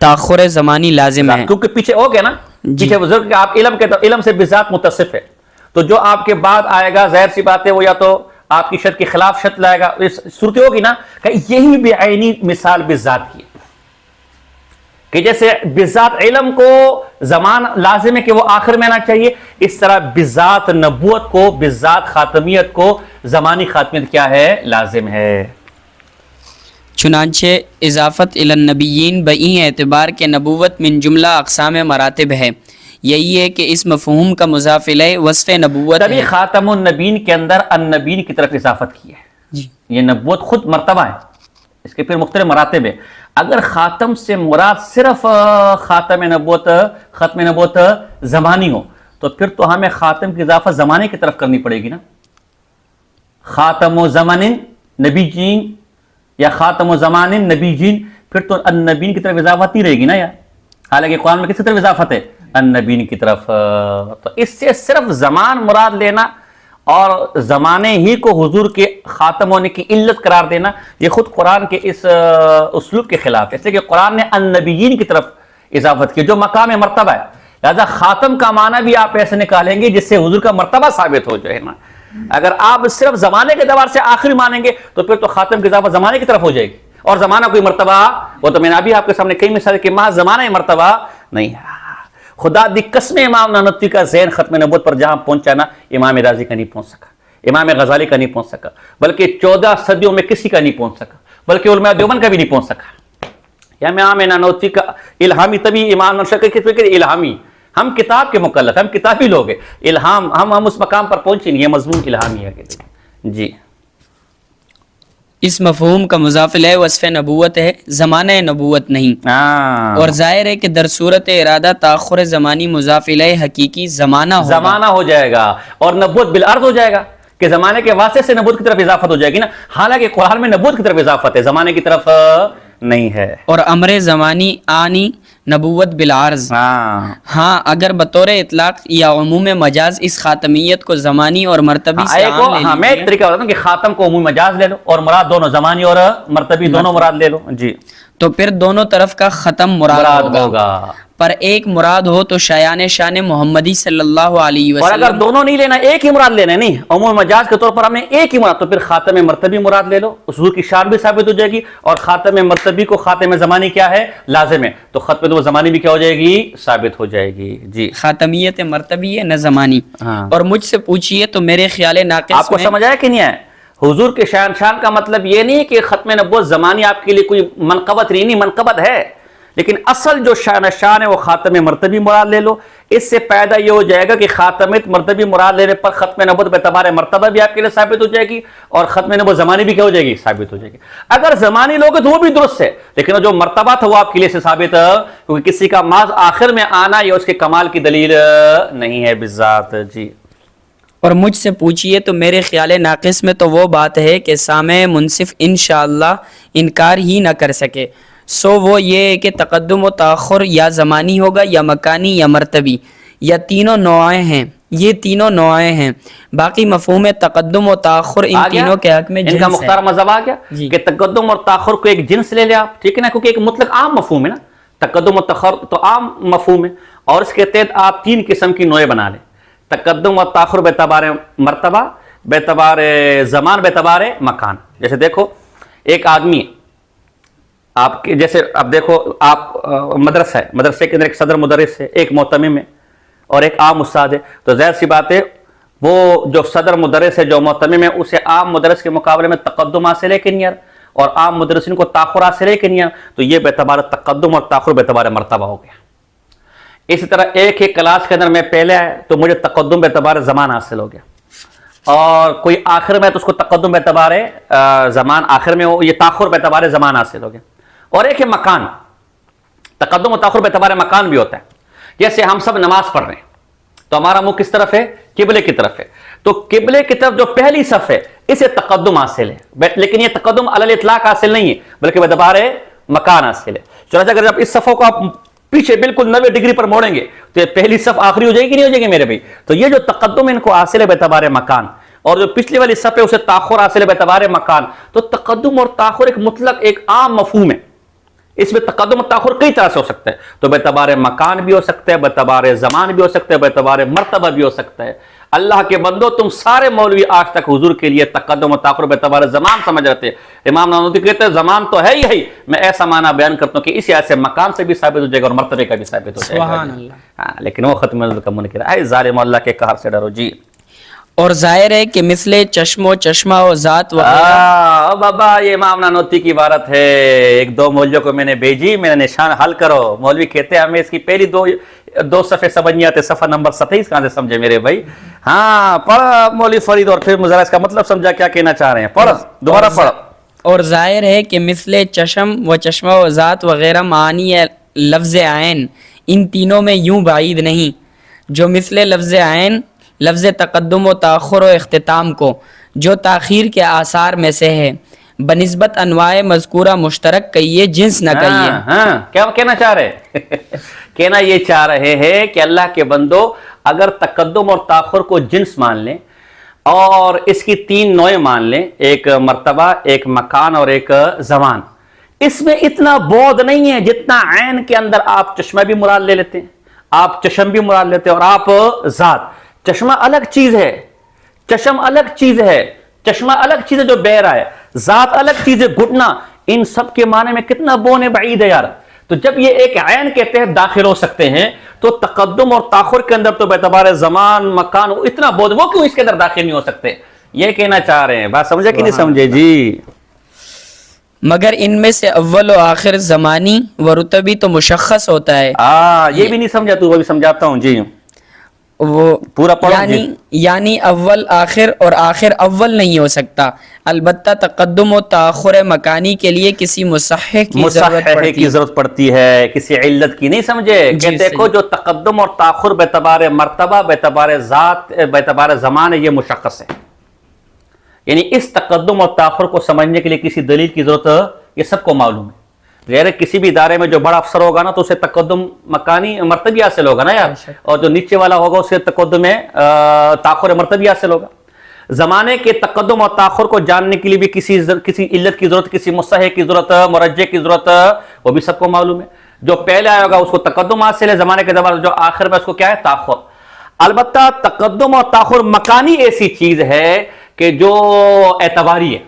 تاخر زمانی لازم ہے، کیونکہ پیچھے ہو گیا نا، پیچھے بزرگ کہ آپ علم کے علم سے بذات متصف ہے، تو جو آپ کے بعد آئے گا ظاہر سی بات ہے وہ یا تو آپ کی شرط کے خلاف شرط لائے گا، اس صورت ہوگی نا کہ یہی بعینی مثال بذات کی ہے کہ جیسے بذات علم کو زمان لازم ہے کہ وہ آخر میں آنا چاہیے، اس طرح بذات نبوت کو، بذات خاتمیت کو زمانی خاتمیت کیا ہے؟ لازم ہے۔ چنانچہ اضافت الی النبیین بئی اعتبار کے نبوت من جملہ اقسام مراتب ہے، یہی ہے کہ اس مفہوم کا مضاف الیہ وصف نبوت تبھی ہے۔ خاتم النبین کے اندر النبین کی طرف اضافت کی ہے، جی یہ نبوت خود مرتبہ ہے، اس کے پھر مختلف مراتب ہے۔ اگر خاتم سے مراد صرف خاتم نبوت، ختم نبوت زمانی ہو تو پھر تو ہمیں خاتم کی اضافت زمانے کی طرف کرنی پڑے گی نا، خاتم و زمان نبی جین یا خاتم و زمان نبی جین، پھر تو النبین کی طرف اضافت نہیں رہے گی نا یار، حالانکہ قرآن میں کس کی طرف اضافت ہے؟ النبین کی طرف۔ تو اس سے صرف زمان مراد لینا اور زمانے ہی کو حضور کے خاتم ہونے کی علت قرار دینا، یہ خود قرآن کے اس اسلوب کے خلاف ہے، اس لیے کہ قرآن نے النبیین کی طرف اضافت کی جو مقام مرتبہ ہے، لہذا خاتم کا معنی بھی آپ ایسے نکالیں گے جس سے حضور کا مرتبہ ثابت ہو جائے نا۔ اگر آپ صرف زمانے کے اعتبار سے آخری مانیں گے تو پھر تو خاتم کی اضافت زمانے کی طرف ہو جائے گی، اور زمانہ کوئی مرتبہ، وہ تو میں نے ابھی آپ کے سامنے کئی مثال کہ محض زمانہ مرتبہ نہیں ہے۔ خدا دی قسم امام نانوتوی کا ذہن ختم نبوت پر جہاں پہنچا نا، امام رازی کا نہیں پہنچ سکا، امام غزالی کا نہیں پہنچ سکا، بلکہ 14 صدیوں میں کسی کا نہیں پہنچ سکا، بلکہ علماء دیوبند کا بھی نہیں پہنچ سکا۔ یا امام نانوتوی کا الہامی، تبھی امام نانوتوی کی فکر الہامی، ہم کتاب کے مکلف، ہم کتابی لوگ ہیں، الہام ہم اس مقام پر پہنچے نہیں، یہ مضمون الہامی ہے۔ جی اس مفہوم کا مضاف الیہ وصف نبوت ہے، زمانہ نبوت نہیں، اور ظاہر ہے کہ در صورت ارادہ تاخر زمانی مضاف الیہ حقیقی زمانہ ہوگا، زمانہ ہو جائے گا، اور نبوت بالعرض ہو جائے گا کہ زمانے کے واسطے سے نبوت کی طرف اضافت ہو جائے گی نا، حالانکہ قرآن میں نبوت کی طرف اضافت ہے، زمانے کی طرف نہیں ہے۔ اور امر زمانی آنی نبوت بالعرض، ہاں اگر بطور اطلاق یا عموم مجاز اس خاتمیت کو زمانی اور مرتبی سے عام لے میں ایک طریقہ بتاتا ہوں کہ خاتم کو عموم مجاز لے لو اور مراد دونوں زمانی اور مرتبی دونوں مراد لے لو، جی، تو پھر دونوں طرف کا ختم مراد ہوگا، پر ایک مراد ہو تو شایان شان محمدی صلی اللہ علیہ وسلم، اور اگر دونوں نہیں لینا، ایک ہی مراد لینا، نہیں عموم مجاز کے طور پر ہم نے ایک ہی مراد، تو پھر خاتم مرتبی مراد لے لو، حضور کی شان بھی ثابت ہو جائے گی، اور خاتم مرتبی کو خاتم زمانی کیا ہے؟ لازم ہے، تو ختم زمانی بھی کیا ہو جائے گی؟ ثابت ہو جائے گی۔ جی، خاتمیت مرتبی ہے نہ زمانی۔ اور مجھ سے پوچھئے تو میرے خیال ناقص آپ کو سمجھ آیا کہ نہیں آیا؟ حضور کے شان کا مطلب یہ نہیں کہ ختم نبوت زمانی آپ کے لیے کوئی منقبت نہیں، منقبت ہے، لیکن اصل جو شان ہے وہ خاتم مرتبی مراد لے لو۔ اس سے پیدا یہ ہو جائے گا کہ خاتمت مرتبی مراد لینے پر ختم نبوت باعتبار مرتبہ بھی آپ کے لیے ثابت ہو جائے گی، اور ختم نبوت زمانی بھی کیا ہو جائے گی؟ ثابت ہو جائے گی۔ اگر زمانی لوگے تو وہ بھی درست ہے، لیکن جو مرتبہ تھا وہ آپ کے لیے سے ثابت ہے، کیونکہ کسی کا محض آخر میں آنا یہ اس کے کمال کی دلیل نہیں ہے بالذات۔ جی، اور مجھ سے پوچھئے تو میرے خیال ناقص میں تو وہ بات ہے کہ سامع منصف انشاءاللہ انکار ہی نہ کر سکے، سو وہ یہ ہے کہ تقدم و تاخر یا زمانی ہوگا یا مکانی یا مرتبی، یا تینوں نوعیں ہیں، یہ تینوں نوعیں ہیں، باقی مفہوم تقدم و تاخر ان تینوں کے حق میں جنس ہے۔ ان کا مختار مذہب آ گیا کہ تقدم اور تاخر کو ایک جنس لے لے آپ، ٹھیک ہے نا، کیونکہ ایک مطلق عام مفہوم ہے نا، تقدم و تاخر تو عام مفہوم ہے، اور اس کے تحت آپ 3 قسم کی نوعیں بنا لیں، تقدم و تاخر باعتبار مرتبہ، باعتبار زمان، باعتبار مکان۔ جیسے دیکھو ایک آدمی آپ کے جیسے اب دیکھو آپ مدرسہ ہے، مدرسے کے اندر ایک صدر مدرس ہے، ایک معتمم ہے اور ایک عام استاد ہے، تو ظاہر سی بات ہے وہ جو صدر مدرس ہے جو معتمم ہے اسے عام مدرس کے مقابلے میں تقدم حاصل ہے کہ نہیں اور عام مدرسین کو تاخر حاصل ہے کہ نہیں تو یہ باعتبار تقدم اور تاخر باعتبار مرتبہ ہو گیا. اسی طرح ایک کلاس کے اندر میں پہلے آیا تو مجھے تقدم باعتبار زمان حاصل ہو گیا, اور کوئی آخر میں تو اس کو تقدم باعتبار زمان آخر میں ہو, یہ تاخر باعتبار زمان حاصل ہو گیا. اور ایک ہے مکان, تقدم و تاخر باعتبار مکان بھی ہوتا ہے. جیسے ہم سب نماز پڑھ رہے ہیں تو ہمارا منہ کس طرف ہے؟ قبلے کی طرف ہے. تو قبلے کی طرف جو پہلی صف ہے اسے تقدم حاصل ہے, لیکن یہ تقدم علی الاطلاق حاصل نہیں ہے بلکہ باعتبار مکان حاصل ہے. چنانچہ اگر جب اس صفوں کو آپ پیچھے بالکل 90 ڈگری پر موڑیں گے تو یہ پہلی صف آخری ہو جائے گی نہیں ہو جائے گی میرے بھائی؟ تو یہ جو تقدم ان کو حاصل ہے باعتبار مکان, اور جو پچھلی والی صف ہے اسے تاخر حاصل ہے باعتبار مکان. تو تقدم اور تاخر ایک مطلق ایک عام مفہوم ہے, اس میں تقدم و تاخر کئی طرح سے ہو سکتا ہے. تو باعتبار مکان بھی ہو سکتا ہے, باعتبار زمان بھی ہو سکتا ہے, باعتبار مرتبہ بھی ہو سکتا ہے. اللہ کے بندو تم سارے مولوی آج تک حضور کے لیے تقدم و تاخر باعتبار زمان سمجھ رہتے ہیں. امام نانوتوی کہتے ہیں زمان تو ہے ہی, میں ایسا معنی بیان کرتا ہوں کہ اسی آیت سے مکان سے بھی ثابت ہو جائے گا اور مرتبے کا بھی ثابت ہو جائے گا. سبحان اللہ. ہاں, لیکن وہ ختم کا منکر ہے. اے ظالم, اللہ کے قہر سے ڈرو. جی اور ظاہر ہے کہ مثل چشم و چشمہ و ذات وغیرہ. بابا یہ امام نانوتوی کی عبارت ہے. ایک دو مولویوں کو میں نے بھیجی, میرا نشان حل کرو. مولوی کہتے ہیں ہمیں اس کی پہلی دو صفحے سمجھ نہیں آتے, صفحہ نمبر 27 کہاں سے سمجھے میرے بھائی؟ ہاں پڑھا مولوی فرید, اور پھر ذرا اس کا مطلب سمجھا کیا کہنا چاہ رہے ہیں. پڑھ دوبارہ پڑھ. اور ظاہر ہے کہ مثل چشم و چشمہ و ذات وغیرہ معنی لفظ عین ان تینوں میں یوں بعید نہیں جو مثل لفظ عین لفظ تقدم و تاخر و اختتام کو جو تاخیر کے آثار میں سے ہے بنسبت انواع مذکورہ مشترک کہیے, جنس نہ کہیے. ہاں کیا کہنا چاہ رہے کہنا یہ چاہ رہے ہیں کہ اللہ کے بندو اگر تقدم اور تاخر کو جنس مان لیں اور اس کی 3 نوعیں مان لیں, ایک مرتبہ, ایک مکان اور ایک زمان, اس میں اتنا بود نہیں ہے جتنا عین کے اندر آپ چشمہ بھی مراد لے لیتے ہیں, آپ چشم بھی مراد لیتے ہیں, اور آپ ذات. چشمہ الگ چیز ہے, چشم الگ چیز ہے, چشمہ الگ چیز ہے جو بہ رہا ہے, ذات الگ چیز ہے گھٹنا. ان سب کے معنی میں کتنا بون بعید ہے یار. تو جب یہ ایک عین کے تحت داخل ہو سکتے ہیں تو تقدم اور تاخر کے اندر تو باعتبار زمان مکان اتنا بود, وہ کیوں اس کے اندر داخل نہیں ہو سکتے؟ یہ کہنا چاہ رہے ہیں. بات سمجھے کہ نہیں سمجھے؟ جی مگر ان میں سے اول و آخر زمانی و رتبی تو مشخص ہوتا ہے. یہ بھی نہیں سمجھا تو وہ بھی سمجھاتا ہوں. جی وہ پورا پڑھا. یعنی اول آخر اور آخر اول نہیں ہو سکتا. البتہ تقدم و تاخر مکانی کے لیے کسی مصحح کی ضرورت پڑتی ہے, کسی علت کی. نہیں سمجھے کہ دیکھو جو تقدم اور تاخر باعتبار مرتبہ, باعتبار ذات, باعتبار زمان ہے, یہ مشخص ہے. یعنی اس تقدم اور تاخر کو سمجھنے کے لیے کسی دلیل کی ضرورت یہ سب کو معلوم ہے. غیر کسی بھی ادارے میں جو بڑا افسر ہوگا نا تو اسے تقدم مکانی مرتبی حاصل ہوگا نا یار, اور جو نیچے والا ہوگا اسے تقدم تاخر مرتبی حاصل ہوگا. زمانے کے تقدم اور تاخر کو جاننے کے لیے بھی کسی علت کی ضرورت, کسی مصحح کی ضرورت, مرجع کی ضرورت, وہ بھی سب کو معلوم ہے. جو پہلے آئے گا اس کو تقدم حاصل ہے زمانے کے دوران, جو آخر میں اس کو کیا ہے؟ تاخر. البتہ تقدم اور تاخر مکانی ایسی چیز ہے کہ جو اعتباری ہے,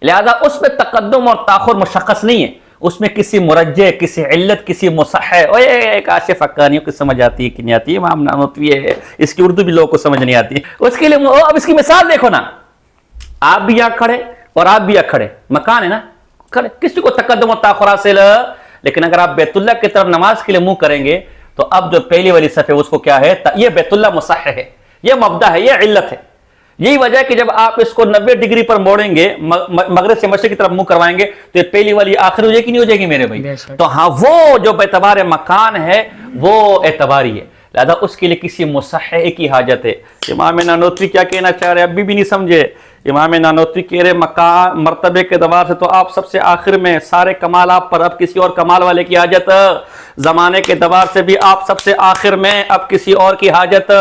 لہذا اس میں تقدم اور تاخر مشخص نہیں ہے. اس میں کسی مرجع, کسی علت, کسی مصحح, ایک آشف حقانیوں کو سمجھ آتی ہے کہ نہیں آتی ہے. امام نانوتوی ہے, اس کی اردو بھی لوگوں کو سمجھ نہیں آتی. اس کے لیے اب اس کی مثال دیکھو نا, آپ بھی یہاں کھڑے اور آپ بھی یہاں کھڑے, مکان ہے نا, کھڑے, کسی کو تقدم و تاخر حاصل. لیکن اگر آپ بیت اللہ کی طرف نماز کے لیے منہ کریں گے تو اب جو پہلی والی صف ہے اس کو کیا ہے؟ یہ بیت اللہ مصحح ہے, یہ مبدا ہے, یہ علت ہے. یہی وجہ ہے کہ جب آپ اس کو 90 ڈگری پر موڑیں گے, مغرب سے مشرق کی طرف منہ کروائیں گے تو یہ پہلی والی آخر ہو جائے گی نہیں ہو جائے گی میرے بھائی؟ تو ہاں وہ جو باعتبار مکان ہے وہ اعتباری ہے, لہذا اس کے لیے کسی مصحح کی حاجت ہے. امام نانوتوی کیا کہنا چاہ رہے ہیں ابھی بھی نہیں سمجھے. امام نانوتوی کہہ رہے مکان مرتبے کے اعتبار سے تو آپ سب سے آخر میں, سارے کمال آپ پر, اب کسی اور کمال والے کی حاجت. زمانے کے اعتبار سے بھی آپ سب سے آخر میں, اب کسی اور کی حاجت.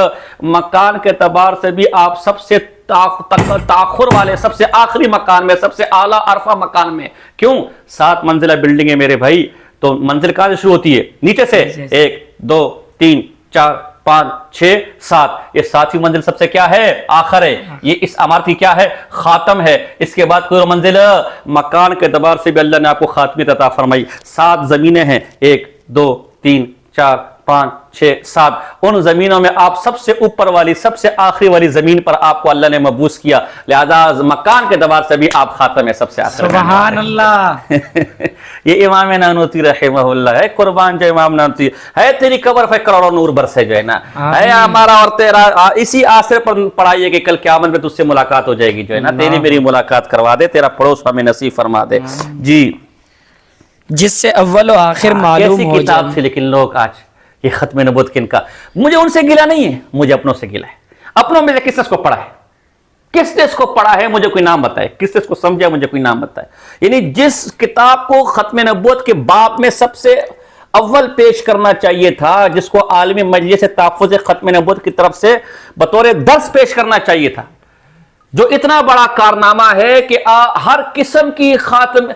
مکان کے اعتبار سے بھی آپ سب سے تاخر والے, سب سے آخری مکان میں, سب سے اعلیٰ عرفہ مکان میں. کیوں؟ 7 منزلہ بلڈنگ ہے میرے بھائی, تو منزل کہاں سے شروع ہوتی ہے؟ نیچے سے. 1 2 3 4 5 6 7, یہ 7ویں منزل سب سے کیا ہے؟ آخر ہے. یہ اس عمارت کی کیا ہے؟ خاتم ہے. اس کے بعد کوئی منزل مکان کے اعتبار سے بھی اللہ نے آپ کو خاتمیت عطا فرمائی. 7 زمینیں ہیں, 1 2 3 4 5 7 ان زمینوں میں آپ سب سے اوپر والی سب سے آخری والی زمین پر آپ کو اللہ نے مبعوث کیا، لہذا مکان کے اعتبار سے بھی آپ خاتم سب سے آخر۔ سبحان اللہ۔ یہ امام نانوتی رحمہ اللہ ہے، قربان جو امام نانوتی ہے، تیری قبر پہ کروڑوں نور برسے جو ہے نا، ہے ہمارا اور تیرا اسی آسرے پر پڑھائیے کہ کل قیامت میں تجھ سے ملاقات ہو جائے گی جو ہے نا، تیری میری ملاقات کروا دے، تیرا پڑوس ہمیں نصیب فرما دے۔ جی جس سے اول و آخر معلوم کیسی ہو کتاب جائے۔ تھی، لیکن لوگ آج یہ ختم نبوت کن کا، مجھے ان سے گلا نہیں ہے، مجھے اپنوں سے گلا ہے۔ اپنوں میں سے کس نے اس کو پڑھا ہے، کس نے اس کو پڑھا ہے، مجھے کوئی نام بتائے، کس نے اس کو سمجھا، مجھے کوئی نام بتائے۔ یعنی جس کتاب کو ختم نبوت کے باب میں سب سے اول پیش کرنا چاہیے تھا، جس کو عالمی مجلس تحفظ ختم نبوت کی طرف سے بطور درس پیش کرنا چاہیے تھا، جو اتنا بڑا کارنامہ ہے کہ ہر قسم کی خاتم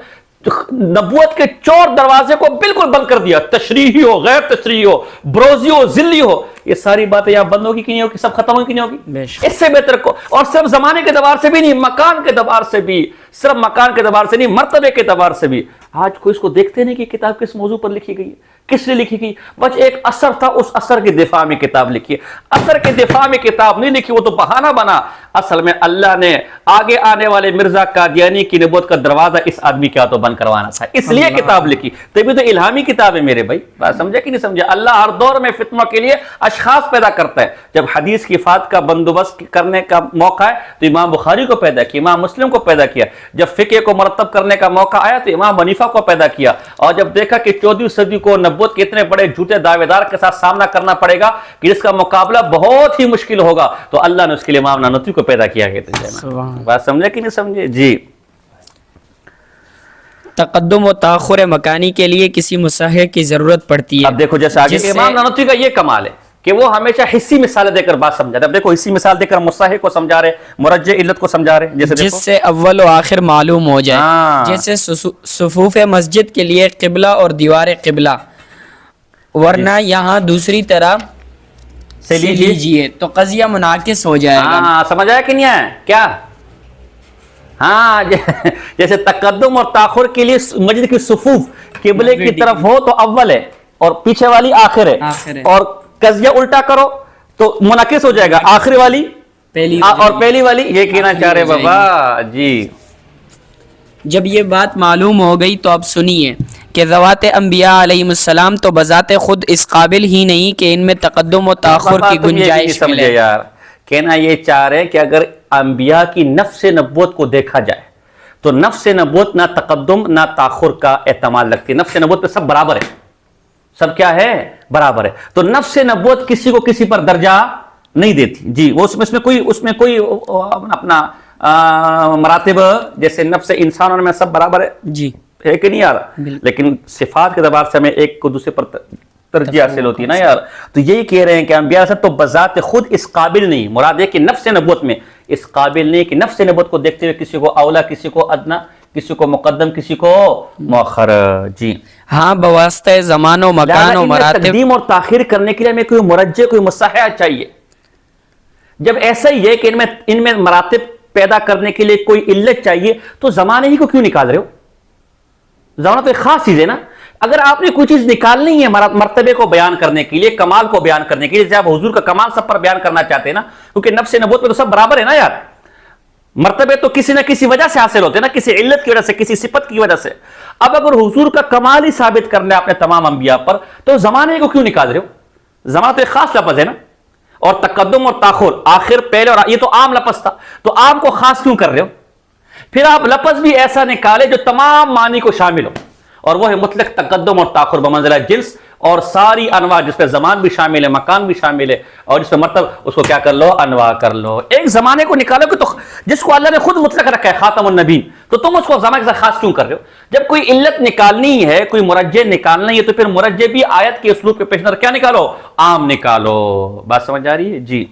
نبوت کے چور دروازے کو بالکل بند کر دیا، تشریحی ہو، غیر تشریحی ہو، بروزی ہو، ذلی ہو، یہ ساری باتیں یہاں بند ہوگی کہ نہیں ہوگی، سب ختم ہوگی کہ نہیں ہوگی؟ اس سے بہتر کو، اور صرف زمانے کے اعتبار سے بھی نہیں، مکان کے اعتبار سے بھی، صرف مکان کے اعتبار سے نہیں، مرتبے کے اعتبار سے بھی۔ آج کوئی اس کو دیکھتے نہیں کہ کتاب کس موضوع پر لکھی گئی ہے، کس لیے لکھی گئی، بس ایک اثر تھا، اس اثر کے دفاع میں کتاب لکھی ہے۔ اثر کے دفاع میں کتاب نہیں لکھی، وہ تو بہانہ بنا۔ اصل میں اللہ نے آگے آنے والے مرزا قادیانی کی نبوت کا دروازہ اس آدمی کے ہاتھوں بند کروانا تھا، اس لیے کتاب لکھی۔ تبھی تو الہامی کتاب ہے میرے بھائی، بات سمجھا کہ نہیں سمجھا؟ اللہ ہر دور میں فتنوں کے لیے اشخاص پیدا کرتا ہے۔ جب حدیث کی افاد کا بندوبست کرنے کا موقع ہے تو امام بخاری کو پیدا کیا، امام مسلم کو پیدا کیا۔ جب فقہ کو مرتب کرنے کا موقع آیا تو امام حنیفہ کو پیدا کیا، اور جب دیکھا کہ 14ویں صدی کو نبوت کے اتنے بڑے جھوٹے دعوے دار کے ساتھ سامنا کرنا پڑے گا کہ جس کا مقابلہ بہت ہی مشکل ہوگا، تو اللہ نے اس کے لیے امام نانوتی کو پیدا کیا گیا تھا۔ بات سمجھے کہ نہیں سمجھے؟ جی تقدم و تاخر مکانی کے لیے کسی مصحح کی ضرورت پڑتی ہے۔ اب دیکھو جیسے آگے کہ امام نانوتی کا یہ کمال ہے کہ وہ ہمیشہ حصی مثالیں دے کر بات سمجھا رہے۔ اب دیکھو حصی مثال دے کر مصحح کو سمجھا رہے، مرجع علت کو سمجھا رہے، جیسے جس دیکھو سے اول و آخر معلوم ہو جائے، ہاں۔ جیسے صفوف مسجد کے لیے قبلہ اور دیوار قبلہ، ورنہ یہاں دوسری طرح سے لیجئے تو قضیہ منعکس ہو جائے گا۔ ہاں سمجھ آیا کہ نہیں آیا کیا؟ ہاں جیسے تقدم اور تاخر کے لیے مسجد کی صفوف قبلے کی طرف ہو تو اول ہے اور پیچھے والی آخر ہے، اور قضیہ الٹا کرو تو منعکس ہو جائے گا، آخری والی اور پہلی والی، یہ کہنا چاہ رہے بابا جی۔ جب یہ بات معلوم ہو گئی تو اب سنیے کہ ذوات انبیاء علیہ السلام تو بذات خود اس قابل ہی نہیں کہ ان میں تقدم و تاخر کی گنجائش سمجھے ملے۔ یار، کہنا یہ چاہ رہے کہ اگر انبیاء کی نفس نبوت کو دیکھا جائے تو نفس نبوت نہ تقدم نہ تاخر کا احتمال رکھتی ہے، نفس نبوت پہ سب برابر ہے، سب کیا ہے؟ برابر ہے۔ تو نفس نبوت کسی کو کسی پر درجہ نہیں دیتی جی، وہ اس میں کوئی اپنا مراتب جیسے نفس انسانوں میں سب برابر ہے جی ہے کہ نہیں یار؟ لیکن صفات کے اعتبار سے ہمیں ایک کو دوسرے پر ترجیح حاصل ہوتی ہے نا یار۔ تو یہی کہہ رہے ہیں کہ انبیاء سے تو بذات خود اس قابل نہیں، مراد ہے کہ نفس نبوت میں اس قابل نہیں کہ نفس نبوت کو دیکھتے ہوئے کسی کو اولا، کسی کو ادنا، کسی کو مقدم، کسی کو مؤخر جی۔ ہاں، بواسطہ زمان و مکان و مراتب تقدیم اور تاخیر کرنے کے لیے ہمیں کوئی مرجع، کوئی مصحح چاہیے۔ جب ایسا ہی ہے کہ ان میں مراتب پیدا کرنے کے لیے کوئی علت چاہیے تو زمانے ہی کو کیوں نکال رہے ہو؟ زمانہ تو ایک خاص چیز ہے نا۔ اگر آپ نے کوئی چیز نکالنی ہے مرتبے کو بیان کرنے کے لیے، کمال کو بیان کرنے کے لیے، جیسے آپ حضور کا کمال سب پر بیان کرنا چاہتے ہیں نا، کیونکہ نفس نبوت میں تو سب برابر ہے نا یار۔ مرتبے تو کسی نہ کسی وجہ سے حاصل ہوتے ہیں نا، کسی علت کی وجہ سے، کسی صفت کی وجہ سے۔ اب اگر حضور کا کمال ہی ثابت کرنا ہے اپنے تمام انبیاء پر تو زمانے کو کیوں نکال رہے ہو؟ زمانہ تو ایک خاص لفظ ہے نا، اور تقدم اور تاخر آخر پہلے، اور یہ تو عام لفظ تھا، تو عام کو خاص کیوں کر رہے ہو؟ پھر آپ لفظ بھی ایسا نکالے جو تمام معنی کو شامل ہو، اور وہ ہے مطلق تقدم اور تاخر بمنزلہ جنس، اور ساری انواع جس پہ زمان بھی شامل ہے، مکان بھی شامل ہے، اور جس پہ مطلب اس کو کیا کر لو؟ انواع کر لو۔ ایک زمانے کو نکالو کہ تو جس کو اللہ نے خود مطلق رکھا ہے خاتم النبی، تو تم اس کو زمانے کے ساتھ خاص کیوں کر رہے ہو؟ جب کوئی علت نکالنی ہے، کوئی مرجع نکالنا ہے، تو پھر مرجع بھی آیت کے اسلوب کے پیش نظر کیا نکالو؟ عام نکالو۔ بات سمجھ آ رہی ہے جی؟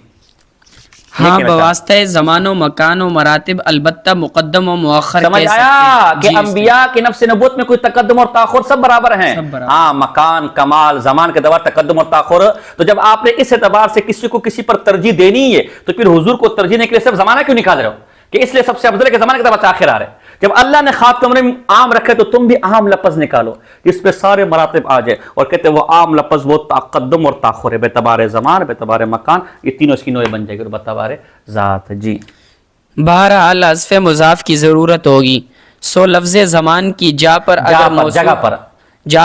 ہاں، بواسطہ زمان و مکان و مراتب البتہ مقدم و مؤخر سمجھ آیا کہ انبیاء کی نفس نبوت میں کوئی تقدم اور تاخر سب برابر ہیں۔ ہاں، مکان، کمال، زمان کے اعتبار تقدم اور تاخر۔ تو جب آپ نے اس اعتبار سے کسی کو کسی پر ترجیح دینی ہے تو پھر حضور کو ترجیح دینے کے لیے صرف زمانہ کیوں نکال رہے ہو کہ اس لیے سب سے افضل ہے کہ زمانے کے اعتبار سے آخر آ رہے ہیں؟ جب اللہ نے خاتم میں عام رکھے تو تم بھی عام لفظ نکالو جس پہ سارے مراتب آ جائے، اور کہتے ہیں وہ عام لفظ وہ تقدم اور تاخر ہے، بے زمان، بے مکان، یہ تینوں اس کی نوع بن جائے گی، اور بے ذات۔ جی بہرحال حذف مضاف کی ضرورت ہوگی، سو لفظ زمان کی جا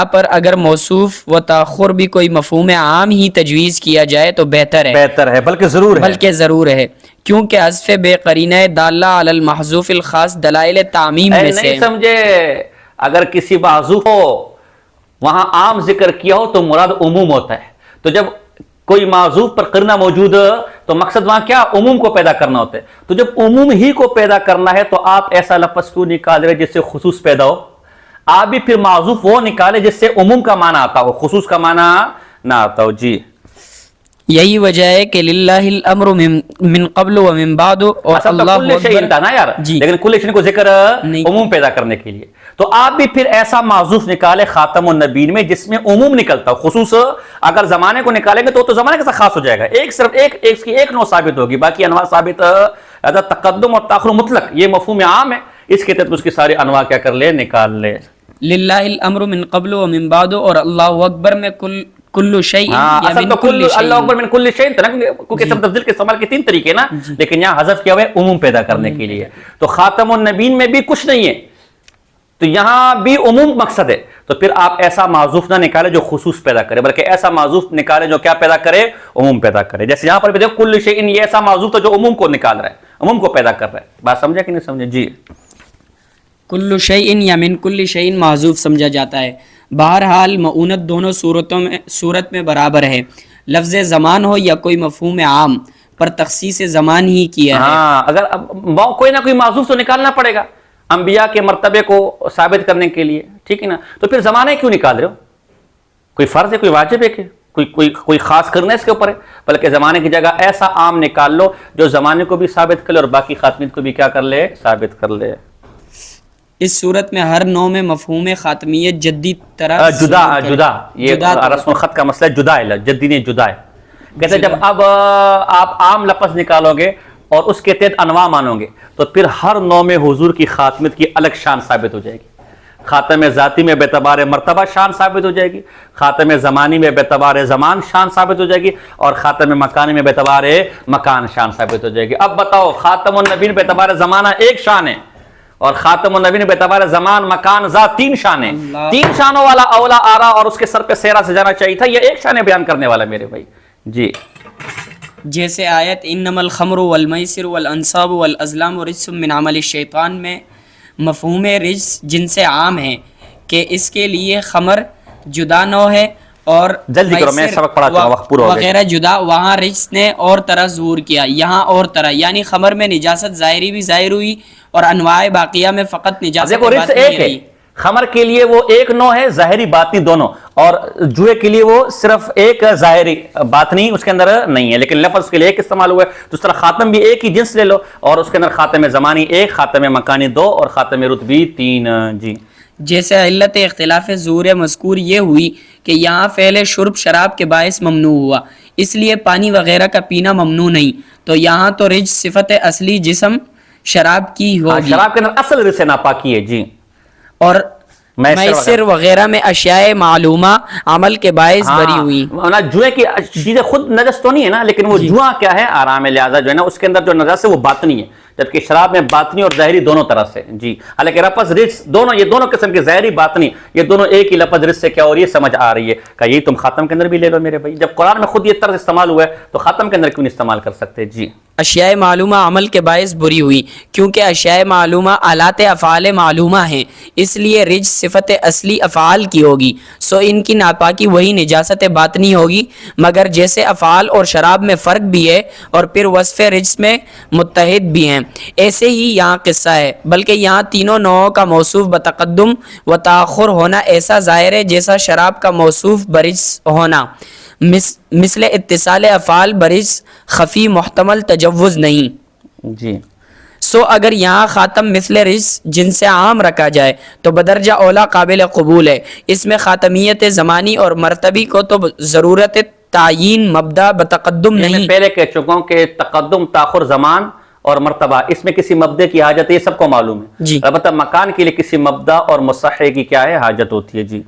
پر اگر موصوف و تاخر بھی کوئی مفہوم عام ہی تجویز کیا جائے تو بہتر ہے، بلکہ ضرور ہے، کیونکہ حذف بے قرینہ دالہ علی المحذوف الخاص دلائل تعمیم میں سے۔ نہیں سمجھے، اگر کسی محذوف ہو وہاں عام ذکر کیا ہو تو مراد عموم ہوتا ہے، تو جب کوئی معذوف پر قرینہ موجود ہے تو مقصد وہاں کیا عموم کو پیدا کرنا ہوتا ہے، تو جب عموم ہی کو پیدا کرنا ہے تو آپ ایسا لفظ کیوں نکال رہے جس سے خصوص پیدا ہو؟ آپ بھی پھر معذوف وہ نکالے جس سے عموم کا معنی آتا ہو، خصوص کا معنی نہ آتا ہو۔ جی یہی وجہ ہے کہ للہ الامر من قبل و من بعد، اور اللہ کل شیء تھا نا یار، لیکن کل شیء کو ذکر عموم پیدا کرنے کے لیے، تو آپ بھی پھر ایسا معذوف نکالے خاتم النبیین میں جس میں عموم نکلتا ہو، خصوص اگر زمانے کو نکالیں گے تو زمانے کے ساتھ خاص ہو جائے گا، صرف ایک کی ایک نوع ثابت ہوگی، باقی انواع ثابت۔ تقدم اور تاخر مطلق یہ مفہوم عام ہے، اس کے تحت اس کی ساری انواع کیا کر لے، نکال لے۔ للہ الامر من قبل و من بعد، اور اللہ اکبر میں کل شیء یا اصل من تو کل شیء، اللہ اکبر من کل شیء تھا نا، کیونکہ سب تفضیل کے استعمال کے تین طریقے نا، لیکن یہاں حذف کیا ہوا ہے عموم پیدا کرنے کے لیے، تو خاتم النبیین میں بھی کچھ نہیں ہے تو یہاں بھی عموم مقصد ہے، تو پھر آپ ایسا معذوف نہ نکالے جو خصوص پیدا کرے، بلکہ ایسا معذوف نکالے جو کیا پیدا کرے، عموم پیدا کرے۔ جیسے یہاں پر بھی دیکھو کل شیء، یہ ایسا معذوف تھا جو عموم کو نکال رہا ہے، عموم کو پیدا کر رہا ہے۔ بات سمجھا کہ نہیں سمجھے؟ جی کل شیء یا من کل شیء معذوف سمجھا جاتا ہے۔ بہرحال معونت دونوں صورت میں برابر ہے، لفظ زمان ہو یا کوئی مفہوم عام، پر تخصیص زمان ہی کیا ہے۔ ہاں، اگر کوئی نہ کوئی معذوف تو نکالنا پڑے گا انبیاء کے مرتبے کو ثابت کرنے کے لیے، ٹھیک ہے نا، تو پھر زمانے کیوں نکال رہے ہو؟ کوئی فرض ہے، کوئی واجب ہے کہ کوئی خاص کرنا ہے اس کے اوپر ہے؟ بلکہ زمانے کی جگہ ایسا عام نکال لو جو زمانے کو بھی ثابت کر لے اور باقی خاتمیت کو بھی کیا کر لے، ثابت کر لے۔ اس صورت میں ہر نوع میں مفہوم خاتمیت جدی طرح جدا یہ رسم الخط کا مسئلہ جدا ہے، جدی نے جدا ہے، کہتے ہیں جب اب آپ عام لفظ نکالو گے اور اس کے تحت انواع مانو گے تو پھر ہر نوع میں حضور کی خاتمیت کی الگ شان ثابت ہو جائے گی، خاتم ذاتی میں بیعتبار مرتبہ شان ثابت ہو جائے گی، خاتم زمانی میں بیعتبار زمان شان ثابت ہو جائے گی، اور خاتم مکانی میں بیعتبار مکان شان ثابت ہو جائے گی۔ اب بتاؤ، خاتم النبیین بیعتبار زمانہ ایک شان ہے اور خاتم النبیین بیعتبار زمان مکان ذات تین شان ہیں، تین شانوں والا اولا آرا اور اس کے سر پہ سیرا سے جانا چاہیے تھا، یہ ایک شان بیان کرنے والا میرے بھائی۔ جی جیسے آیت انما الخمر والمیسر والانصاب والازلام رجس من عمل الشیطان میں مفہوم رجس جن سے عام ہے کہ اس کے لیے خمر جدا نوع ہے اور جلدی کرو، میں سبق پڑھا چکا، وقت پورا ہو گیا۔ وغیرہ جدا، وہاں رجس نے اور طرح ظہور کیا، یہاں اور طرح، یعنی خمر میں نجاست ظاہری بھی ظاہر ہوئی اور انواع باقیہ میں فقط نجاست دیکھو رجس ایک ہے، خمر کے لیے وہ ایک نوع ہے، ظاہری باطنی دونوں، اور جوئے کے لیے وہ صرف ایک ظاہری باطنی اس کے اندر نہیں ہے، لیکن لفظ کے لیے ایک استعمال ہوا ہے، تو اس طرح خاتم بھی ایک ہی جنس لے لو، اور اس کے اندر خاتم زمانی ایک، خاتم مکانی دو، اور خاتم رتبی تین۔ جی جیسے علت اختلاف ظہور مذکور یہ ہوئی کہ یہاں فعل شرب شراب کے باعث ممنوع ہوا، اس لیے پانی وغیرہ کا پینا ممنوع نہیں، تو یہاں تو رجس صفت اصلی جسم شراب کی ہوگی، شراب کے اندر اصل رجس ناپاکی ہے۔ جی اور میسر وغیرہ میں اشیاء معلومہ عمل کے باعث بری ہوئی۔ جوئے کی چیزیں خود نجس تو نہیں ہے نا، لیکن وہ جوا کیا ہے، آرام لہذا جو ہے نا اس کے اندر جو نجس ہے وہ باطنی ہے، جبکہ شراب میں باطنی اور ظاہری دونوں طرح سے۔ جی حالانکہ لفظ رجس دونوں، یہ دونوں قسم کے ظاہری باطنی، یہ دونوں ایک ہی لفظ رجس سے کیا ہو رہی ہے، سمجھ آ رہی ہے کہ یہی تم خاتم کے اندر بھی لے لو میرے بھائی، جب قرآن میں خود یہ طرز استعمال ہوا ہے تو خاتم کے اندر کیوں نہیں استعمال کر سکتے؟ جی اشیاء معلومہ عمل کے باعث بری ہوئی، کیونکہ اشیاء معلومہ آلات افعال معلومہ ہیں، اس لیے رجس صفت اصلی افعال کی ہوگی، سو ان کی ناپاکی وہی نجاست باطنی ہوگی، مگر جیسے افعال اور شراب میں فرق بھی ہے اور پھر وصف رجس میں متحد بھی ہیں، ایسے ہی یہاں قصہ ہے، بلکہ یہاں تینوں نوعوں کا موصوف بتقدم و تاخر ہونا ایسا ظاہر ہے جیسا شراب کا موصوف برجس ہونا، مثل اتصال افعال برجس خفی محتمل تجوز نہیں۔ جی سو اگر یہاں خاتم مثل رجس جن سے عام رکھا جائے تو بدرجہ اولا قابل قبول ہے، اس میں خاتمیت زمانی اور مرتبی کو تو ضرورت تعیین مبدا بتقدم نہیں۔ میں پہلے کہہ چکا ہوں کہ تقدم تاخر زمان اور مرتبہ، اس میں کسی مبدے کی حاجت ہے، یہ سب کو معلوم ہے جی البتہ مکان کے لیے کسی مبدا اور مصحح کی کیا ہے حاجت ہوتی ہے جی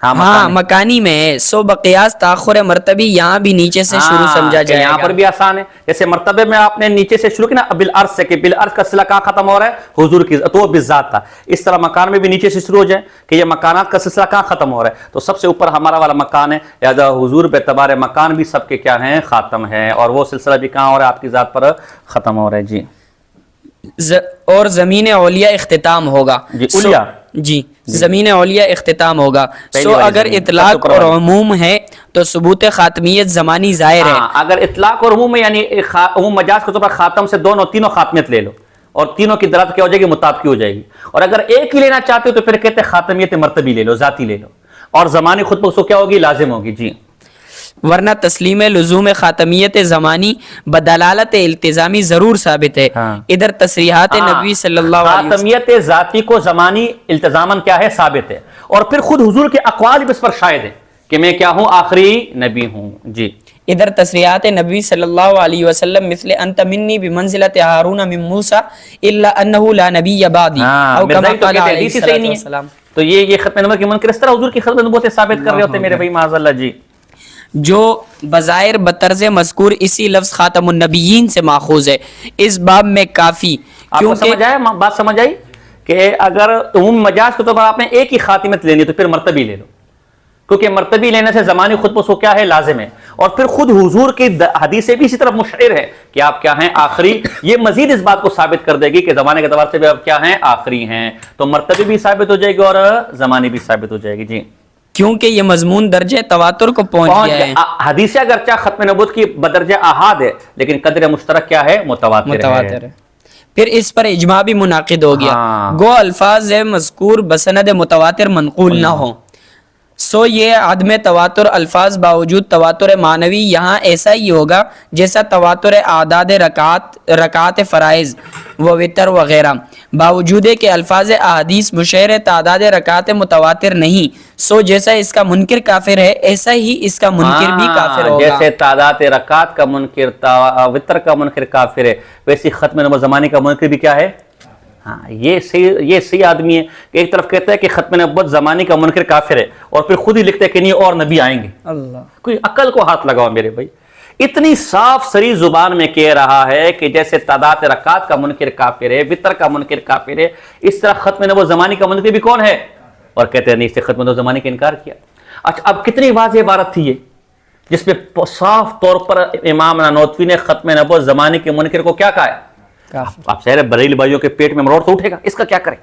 ہاں مکانی میں ہے، سو بقیاس تاخر مرتبی یہاں بھی نیچے سے شروع سمجھا کہ جائے یہاں گا۔ پر بھی آسان ہے، جیسے مرتبے میں آپ نے نیچے سے شروع کیا نا بالعرض سے، کہ بالعرض کا سلسلہ کہاں ختم ہو رہا ہے حضور کی، تو وہ بالذات تھا، اس طرح مکان میں بھی نیچے سے شروع ہو جائے کہ یہ مکانات کا سلسلہ کہاں ختم ہو رہا ہے، تو سب سے اوپر ہمارا والا مکان ہے، لہذا حضور بے اعتبار مکان بھی سب کے کیا ہیں خاتم ہے، اور وہ سلسلہ بھی کہاں ہو رہا ہے آپ کی ذات پر ختم ہو رہا ہے جی اور زمین اولیاء اختتام ہوگا جی اولیاء جی زمین اولیاء اختتام ہوگا، سو والی اگر زمین، اطلاق سب سے اور اوپر والی۔ عموم ہے تو ثبوت خاتمیت زمانی ظاہر ہے۔ ہاں اگر اطلاق اور عموم میں یعنی عموم مجاز کے طور پر خاتم سے تینوں خاتمیت لے لو، اور تینوں کی دلالت کیا ہو جائے گی مطابقی ہو جائے گی، اور اگر ایک ہی لینا چاہتے ہو تو پھر کہتے ہیں خاتمیت مرتبی لے لو، ذاتی لے لو، اور زمانی خود بخود کیا ہوگی لازم ہوگی جی ورنہ تسلیم لزوم خاتمیت زمانی بدلالت التزامی ضرور ثابت ہے۔ ہاں۔ ادھر تصریحات نبی صلی اللہ علیہ وسلم، خاتمیت ذاتی کو زمانی التزامن کیا ہے ثابت ہے، اور پھر خود حضور کے اقوال بھی اس پر شاہد ہے کہ میں کیا ہوں آخری نبی ہوں جی ادھر تصریحات نبی صلی اللہ علیہ وسلم مثل انت منی بمنزلت ہارون من موسیٰ الا انہ لا نبی بعدی ہاں او کما مرزائی تو قال کہتے ہیں علیہ حدیث ہی صحیح نہیں السلام۔ ہے، تو یہ ختم نبوت کی منکر اس طرح حضور کی ختم نبوت ثابت کر رہے ہوتے ہیں میرے بھائی معاذ اللہ جی جو بظاہر بطرز مذکور اسی لفظ خاتم النبیین سے ماخوذ ہے، اس باب میں کافی، آپ کو سمجھ آیا بات سمجھ آئی کہ اگر عموم مجاز کے طور پر آپ نے ایک ہی خاتمیت لینی تو پھر مرتبی لے لو، کیونکہ مرتبی لینے سے زمانی خود بس کیا ہے لازم ہے، اور پھر خود حضور کی حدیثیں بھی اسی طرف مشعر ہے کہ آپ کیا ہیں آخری، یہ مزید اس بات کو ثابت کر دے گی کہ زمانے کے اعتبار سے بھی آپ کیا ہیں آخری ہیں، تو مرتبی بھی ثابت ہو جائے گی اور زمانی بھی ثابت ہو جائے گی جی کیونکہ یہ مضمون درجہ تواتر کو پہنچ گیا ہے۔ حدیثیں اگرچہ ختم نبوت کی بدرجہ احاد ہے لیکن قدر مشترک کیا ہے متواتر ہے۔ پھر اس پر اجماع بھی منعقد ہو گیا، ہاں۔ گو الفاظ مذکور بسند متواتر منقول نہ ہوں، سو یہ عدم تواتر الفاظ باوجود تواتر معنوی یہاں ایسا ہی ہوگا جیسا تواتر اعداد رکعات فرائض و وتر وغیرہ، باوجود کہ الفاظ احادیث مشہر تعداد رکعات متواتر نہیں، سو جیسا اس کا منکر کافر ہے ایسا ہی اس کا منکر بھی کافر ہوگا۔ جیسے تعداد رکعات کا منکر وتر کا منکر کافر ہے، ویسی ختم نبوت زمانے کا منکر بھی کیا ہے؟ ہاں یہ صحیح آدمی ہے کہ ایک طرف کہتا ہے کہ ختم نبوت زمانے کا منکر کافر ہے، اور پھر خود ہی لکھتا ہے کہ نہیں اور نبی آئیں گے۔ اللہ، کوئی عقل کو ہاتھ لگاؤ میرے بھائی، اتنی صاف سری زبان میں کہہ رہا ہے کہ جیسے تعداد رکعات کا منکر کافر ہے، وتر کا منکر کافر ہے، اس طرح ختم نبوت زمانے کا منکر بھی کون ہے؟ اور کہتے ہیں نہیں، اس سے ختم نبوت زمانے کا انکار کیا۔ اچھا اب کتنی واضح عبارت تھی یہ، جس میں صاف طور پر امام نانوتوی نے ختم نبوت زمانے کے منکر کو کیا کہا ہے؟ آپ سہرے بریلی بھائیوں کے پیٹ میں مروڑ تو اٹھے گا، اس کا کیا کرے،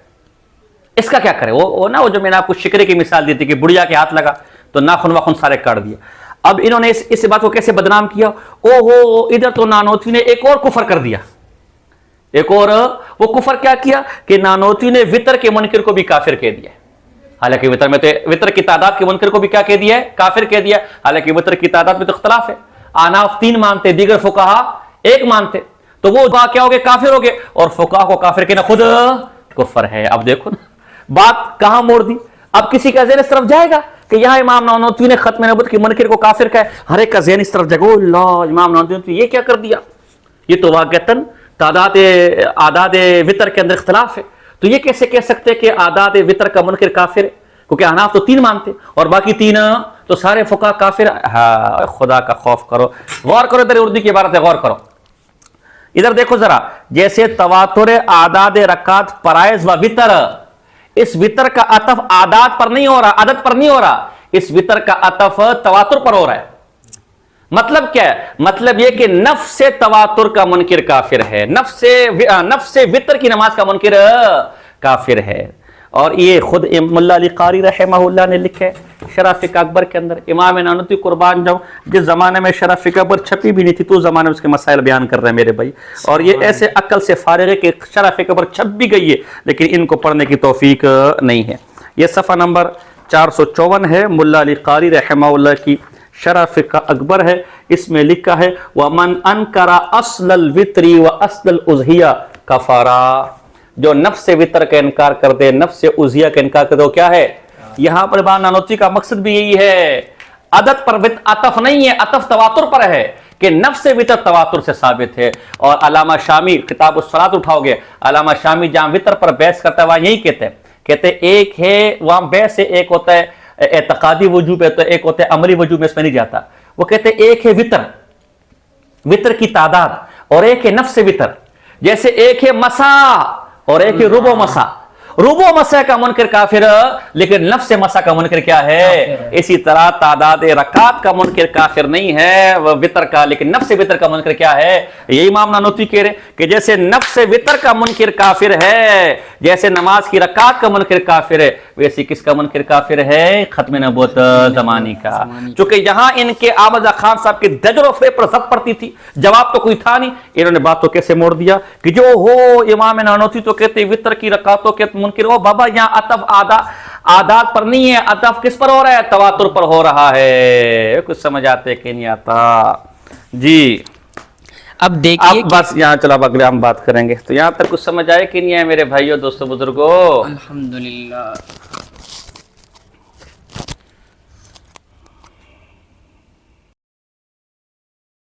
اس کا کیا کرے؟ وہ نا وہ جو میں نے آپ کو شکرے کی مثال دی تھی کہ بڑھیا کے ہاتھ لگا تو ناخن واخن سارے کاٹ دیا۔ اب انہوں نے اس بات کو کیسے بدنام کیا، ادھر تو نانوتوی نے ایک اور کفر کر دیا، ایک اور وہ کفر کیا کیا کہ نانوتوی نے وتر کے منکر کو بھی کافر کہہ دیا، حالانکہ وتر میں تو وتر کی تعداد کے منکر کو بھی کیا کہہ دیا ہے؟ کافر کہہ دیا، حالانکہ وتر کی تعداد میں تو اختلاف ہے، احناف 3 مانتے، دیگر فقہا 1 مانتے، تو وہ کیا ہو گئے؟ کافر ہو گئے، اور فقہا کو کافر کہنا خود کفر ہے۔ اب دیکھو بات کہاں موڑ دی، اب کسی کا ذہن اس طرف جائے گا کہ یہاں امام نانوتوی نے ختم نبوت کے منکر کو کافر کہا ہے، ہر ایک کا ذہن اس طرف جگہ اللہ امام نانوتوی یہ کیا کر دیا، یہ تو واقعتاً اعداد وتر کے اندر اختلاف ہے، تو یہ کیسے کہہ سکتے کہ اعداد وتر کا منکر کافر ہے، کیونکہ احناف تو 3 مانتے اور باقی 3 تو سارے فقہا کافر۔ ہاں خدا کا خوف کرو، غور کرو، ادھر اردو کی عبارت ہے، غور کرو ادھر دیکھو ذرا، جیسے تواتر اعداد رکعات فرائض و وتر، اس وتر کا عطف اعداد پر نہیں ہو رہا، عدد پر نہیں ہو رہا، اس وتر کا عطف تواتر پر ہو رہا ہے۔ مطلب کیا ہے؟ مطلب یہ کہ نفس تواتر کا منکر کافر ہے، نفس وتر کی نماز کا منکر کافر ہے۔ اور یہ خود ملا علی قاری رحمہ اللہ نے لکھے شرح فقہ اکبر کے اندر، امام نانوتوی قربان جاؤں، جس زمانے میں شرح فقہ اکبر چھپی بھی نہیں تھی تو زمانے میں اس کے مسائل بیان کر رہے ہیں میرے بھائی، اور یہ ایسے عقل سے فارغ ہے کہ شرح فقہ اکبر چھپ بھی گئی ہے لیکن ان کو پڑھنے کی توفیق نہیں ہے۔ یہ صفحہ نمبر 454 ہے، ملا علی قاری رحمہ اللہ کی شرح فقہ اکبر ہے، اس میں لکھا ہے وَمَنْ أَنْكَرَ أَصْلَ الْوِتْرِ وَأَصْلَ الْأُضْحِيَةِ كَفَرَا، جو نفس وتر کا انکار کر دے، نفس اضحیہ کا انکار کر دے، وہ کیا ہے؟ یہاں پر امام نانوتوی کا مقصد بھی یہی ہے، عدد پر عطف نہیں ہے، عطف تواتر پر ہے کہ نفس وطر تواتر سے ثابت ہے. اور علامہ شامی کتاب الصلاۃ اٹھاؤ گے, علامہ شامی جہاں وطر پر بحث کرتا ہے وہاں یہی کہتے ہیں ایک ہے وہاں بحث ہے, ایک ہوتا ہے اعتقادی وجوب ہے تو ایک ہوتا ہے عملی وجوب, میں اس میں نہیں جاتا. وہ کہتے ہیں ایک ہے وطر کی تعداد, اور ایک ہے نفس وطر. جیسے ایک ہے مسا اور ایک ہے ربع مسا. ربع مسا کا منکر کافر, لیکن نفس مسا کا منکر کیا ہے؟ اسی طرح تعداد رکعات کا منکر کافر نہیں ہے وطر کا, لیکن نفس وطر کا منکر کیا ہے؟ یہ امام نانوتوی کہہ رہے کہ جیسے نفس وطر کا منکر کافر ہے, جیسے نماز کی رکعات کا منکر کافر ہے, ویسے کس کا منکر کافر ہے؟ ختم نبوت زمانی کا. چونکہ یہاں ان کے آمدہ خان صاحب کے دجر و فریب پر زد پڑتی تھی, جواب تو کوئی تھا نہیں, انہوں نے بات تو کیسے موڑ دیا کہ جو ہو امام نانوتوی تو کہتے وطر کی رکعتوں کے منکر ہو. بابا یہاں عطف عادات پر نہیں ہے, عطف کس پر ہو رہا ہے؟ تواتر پر ہو رہا ہے. کچھ سمجھ آتے کہ نہیں آتا جی؟ اب دیکھیے اب بس یہاں چلو اب اگلے ہم بات کریں گے. تو یہاں تک کچھ سمجھ آئے کہ نہیں ہے میرے بھائیوں دوستوں بزرگوں؟ الحمدللہ.